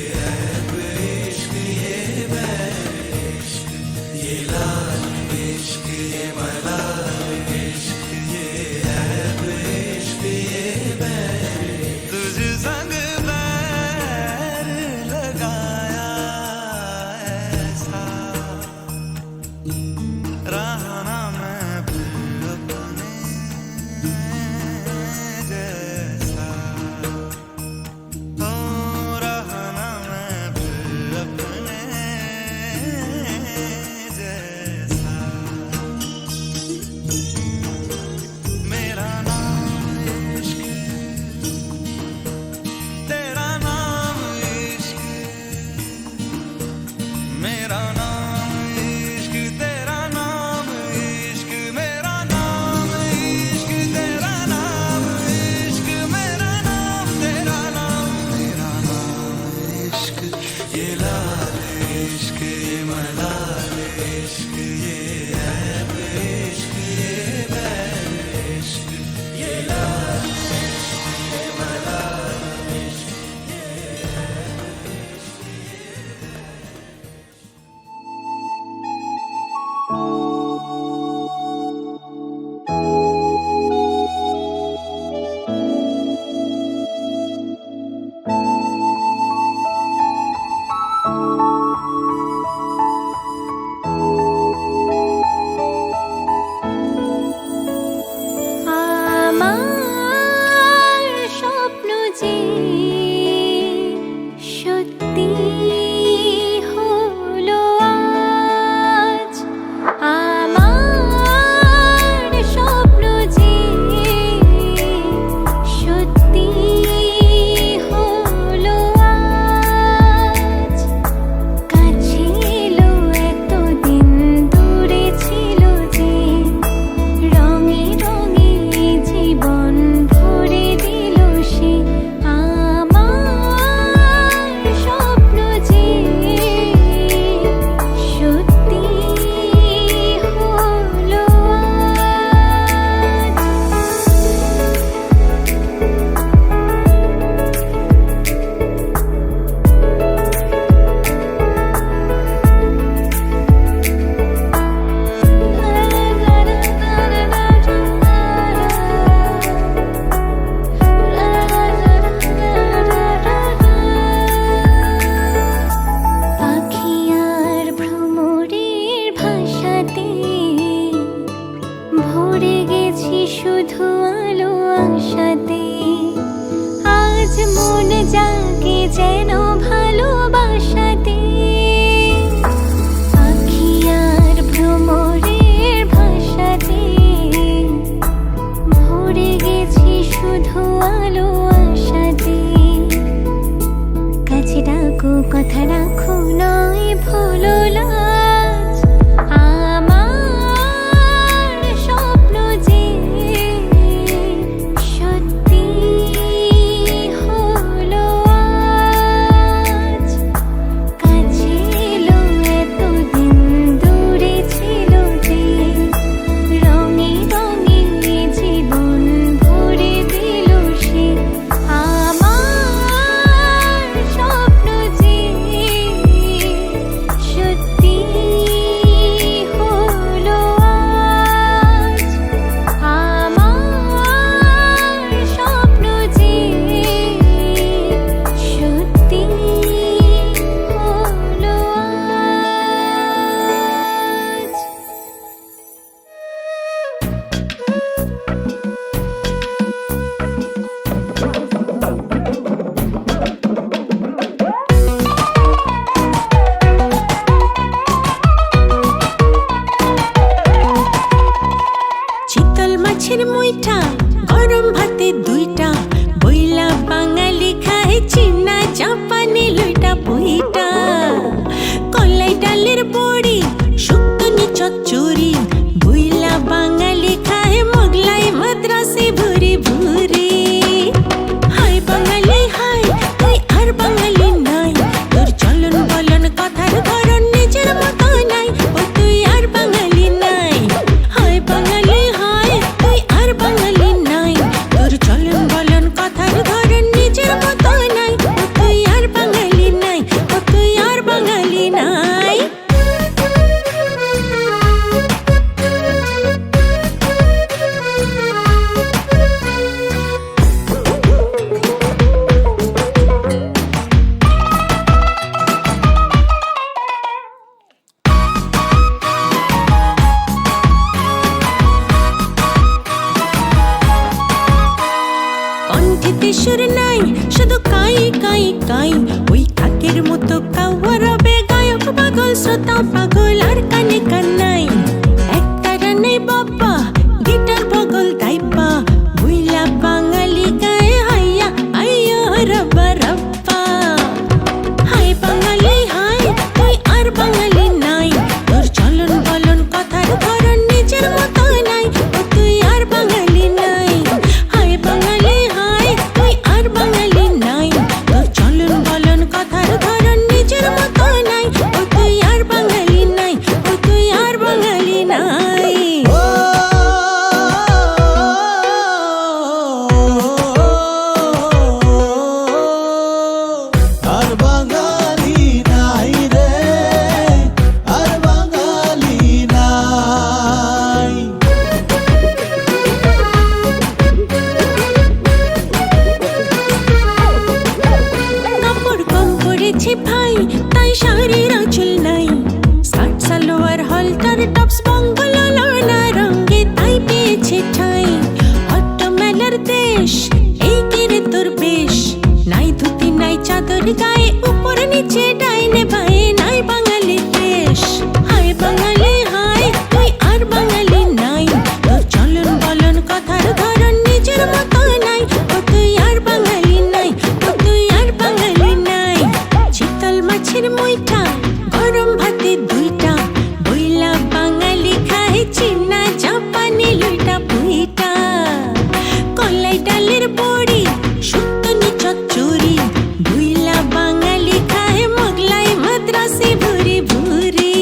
নাই, ওই কাকের মতো কাউয়া রবে গায়ক পাগল শ্রোতা পাগল আর কানে কান নাই। একটা রানে বাবা গিটার পাগল তাইপা বুইলা বাঙালি গায়ে হাইয়া আইয়া রব্বা রব্বা। হাই বাঙালি হাই, তুই আর বাঙালি নাই, তোর চলন বলন কথার ধরন নিজের মতো নাই, ও তুই আর বাঙালি নাই। হাই বাঙালি হাই, তুই আর বাঙালি নাই, তোর চলন বলন কথার ধরন নিজের মতো নাই, ও তুই আর বাঙালি নাই, ও তুই আর বাঙালি নাই। আর বাঙালি নাই রে, আর বাঙালি নাই। কাপড় কম পরেছে ভাই, তাই শাড়ির আঁচল নাই, শার্ট সালোয়ার হলটার টপস বঙ্গলো না রঙে তাই পেয়েছে ঠাই। হট্ট মেলার দেশ এই কেড়ে তোর বেশ, নাই ধুতি নাই চাদর গায়ে উপর নিচে ডাইনে বায়ে নাই বাঙালি দেশ। হায় বাঙালি হায়, তুই আর বাঙালি নাই, তোর চলন বলন কথার ধরন নিজের মতো নাই, ও তুই আর বাঙালি নাই, ও তুই আর বাঙালি নাই। চিতল মাছের মুইটা গরম ভাতে দুইটা, বইলা বাঙালি খায় চীনা জাপানি লুইটা পুইটা। কলাই ডালের বড়ি শুক্তনি চচ্চড়ি, বইলা বাঙালি খায় মোগলাই মাদ্রাসি ভুরি ভুরি।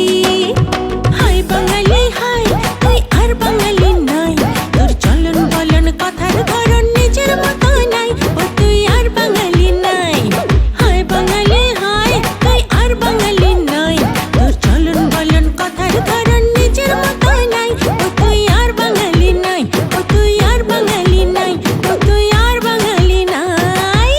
হাই বাঙালি হাই, তুই আর বাঙালি নাই, তোর চলন বলন কথার ধরন নিজের মতো নাই, ও তুই আর বাঙালি নাই। হাই বাঙালি হাই, তুই আর বাঙালি নাই, তোর চলন বলন কথার ধরন নিজের মতো নাই, ও তুই আর বাঙালি নাই, ও তুই আর বাঙালি নাই, ও তুই আর বাঙালি নাই।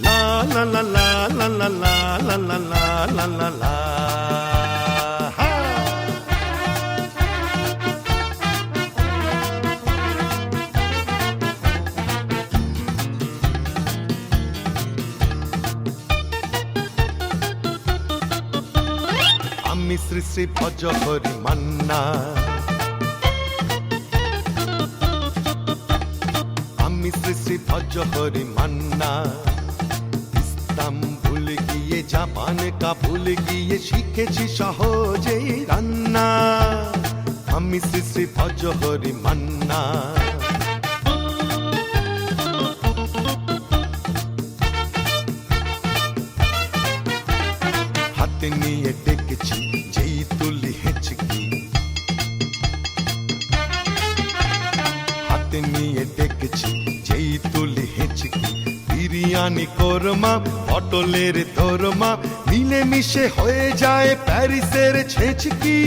La la la la la la la la la la la la la. Ha! আমি শ্রী শ্রী ভজ হরি মান্না, আমি শ্রী শ্রী ভজ হরি মান্না। ইস্তাম্বুল গিয়ে জাপান কাবুল গিয়ে শিখেছি সহজেই রান্না, আমি শ্রী শ্রী ভজ হরি মান্না। হাতে নিয়ে ডেকেছি যেই তুলি হেঁচকি, হাতে নিয়ে ডেকেছি যেই তুলি হেঁচকি। বিরিয়ানি কোরমা পটলের দোরমা মিলে মিশে হয়ে যায় প্যারিসের ছেচকি।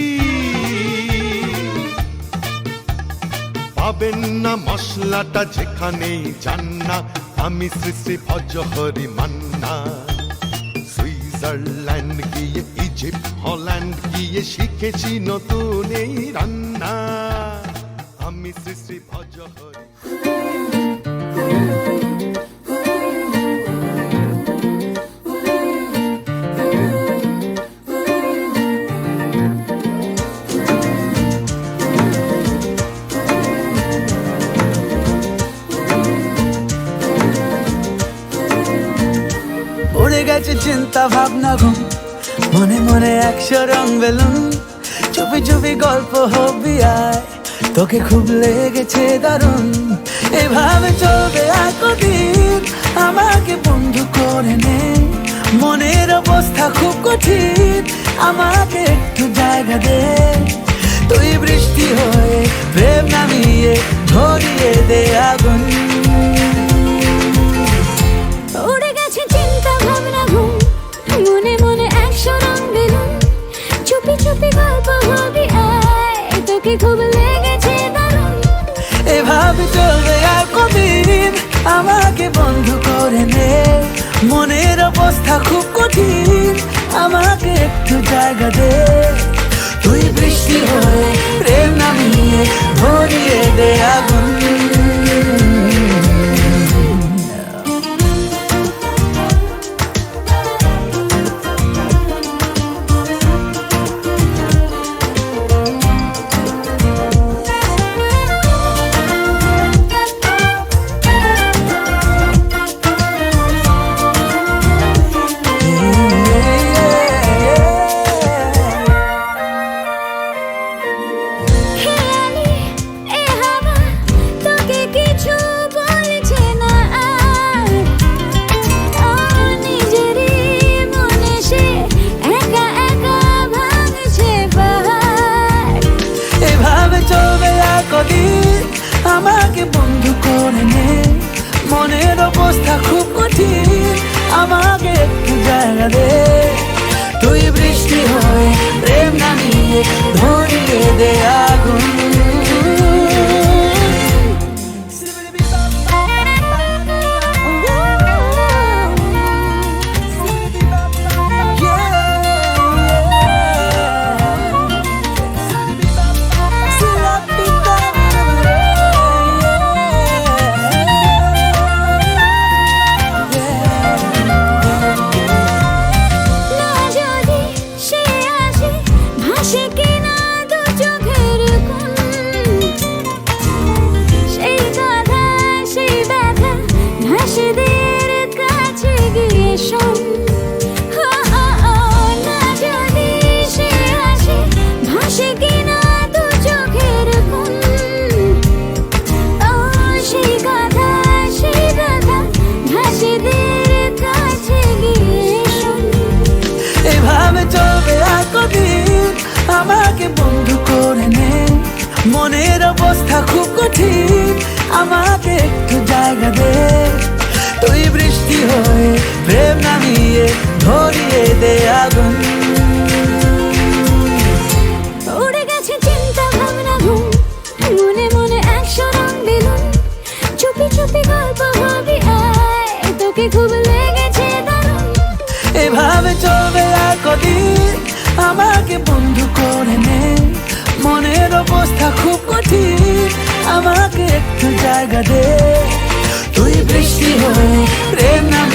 পাবেন না মশলাটা যেখানেই যান না, আমি শ্রী শ্রী ভজ হরি মান্না। সুইজারল্যান্ড গিয়ে ইজিপ্ট হল্যান্ড গিয়ে শিখেছি নতুন এই রান্না, আমি শ্রী শ্রী ভজ হরি। উড়ে গেছে চিন্তা ভাবনা ঘুম, মনে মনে 100 রং বেলুন, চুপি চুপি গল্প হবি আয়, তোকে খুব লেগেছে দারুণ। এভাবে চলবে আর কদিন, আমাকে বন্ধু করে নে, মনের অবস্থা খুব কঠিন, আমাকে একটু জায়গা দে। তুই বৃষ্টি হয়ে প্রেম নামিয়ে ধরিয়ে দে আগুন। উড়ে গেছে চিন্তা ভাবনা ঘুম, মনে মনে 100 রং বেলুন, চুপি চুপি গল্প হবি আয়, তোকে খুব লেগেছে দারুণ। এভাবে চলবে আর কদিন, আমাকে বন্ধু করে নে, মনের অবস্থা খুব কঠিন, আমাকে একটু জায়গা দে তুই বৃষ্টি হয়ে প্রেম নামিয়ে ধরিয়ে দে আগুন খেয়ালি এ হাওয়া তোকে কিছু বলছে না আর নিজেরই মনে সে একা একা ভাঙছে পাহাড় এভাবে চলবে আর কদিন আমাকে বন্ধু করে নে মনের অবস্থা খুব কঠিন আমাকে একটু জায়গা দে তুই বৃষ্টি হয়ে প্রেম নামিয়ে ধরিয়ে দে আগুন না যদি সে আসে ভাসে কিনা দু চোখের কোণ সেই কথা সেই ব্যথা ভাসেদের কাছে গিয়ে শোন না যদি সে আসে ভাসে কিনা দু চোখের কোণ সেই কথা সেই ব্যথা ভাসেদের কাছে গিয়ে শোন এভাবে চলবে আর কদিন আমাকে বন্ধু করে নে মনের অবস্থা খুব কঠিন আমাকে একটু জায়গা দে তুই বৃষ্টি হয়ে প্রেম নামিয়ে ধরিয়ে দে আগুন উড়ে গেছে চিন্তা ভাবনা ঘুম মনে মনে একশো রং বেলুন চুপি চুপি গল্প ভাবি আয় তোকে খুব লেগেছে দারুণ এভাবে চলবে আর কদিন আমাকে বন্ধু করে নে মনের অবস্থা খুব কঠিন আমাকে একটু জায়গা দে তুই বৃষ্টি হয়ে প্রেম নামিয়ে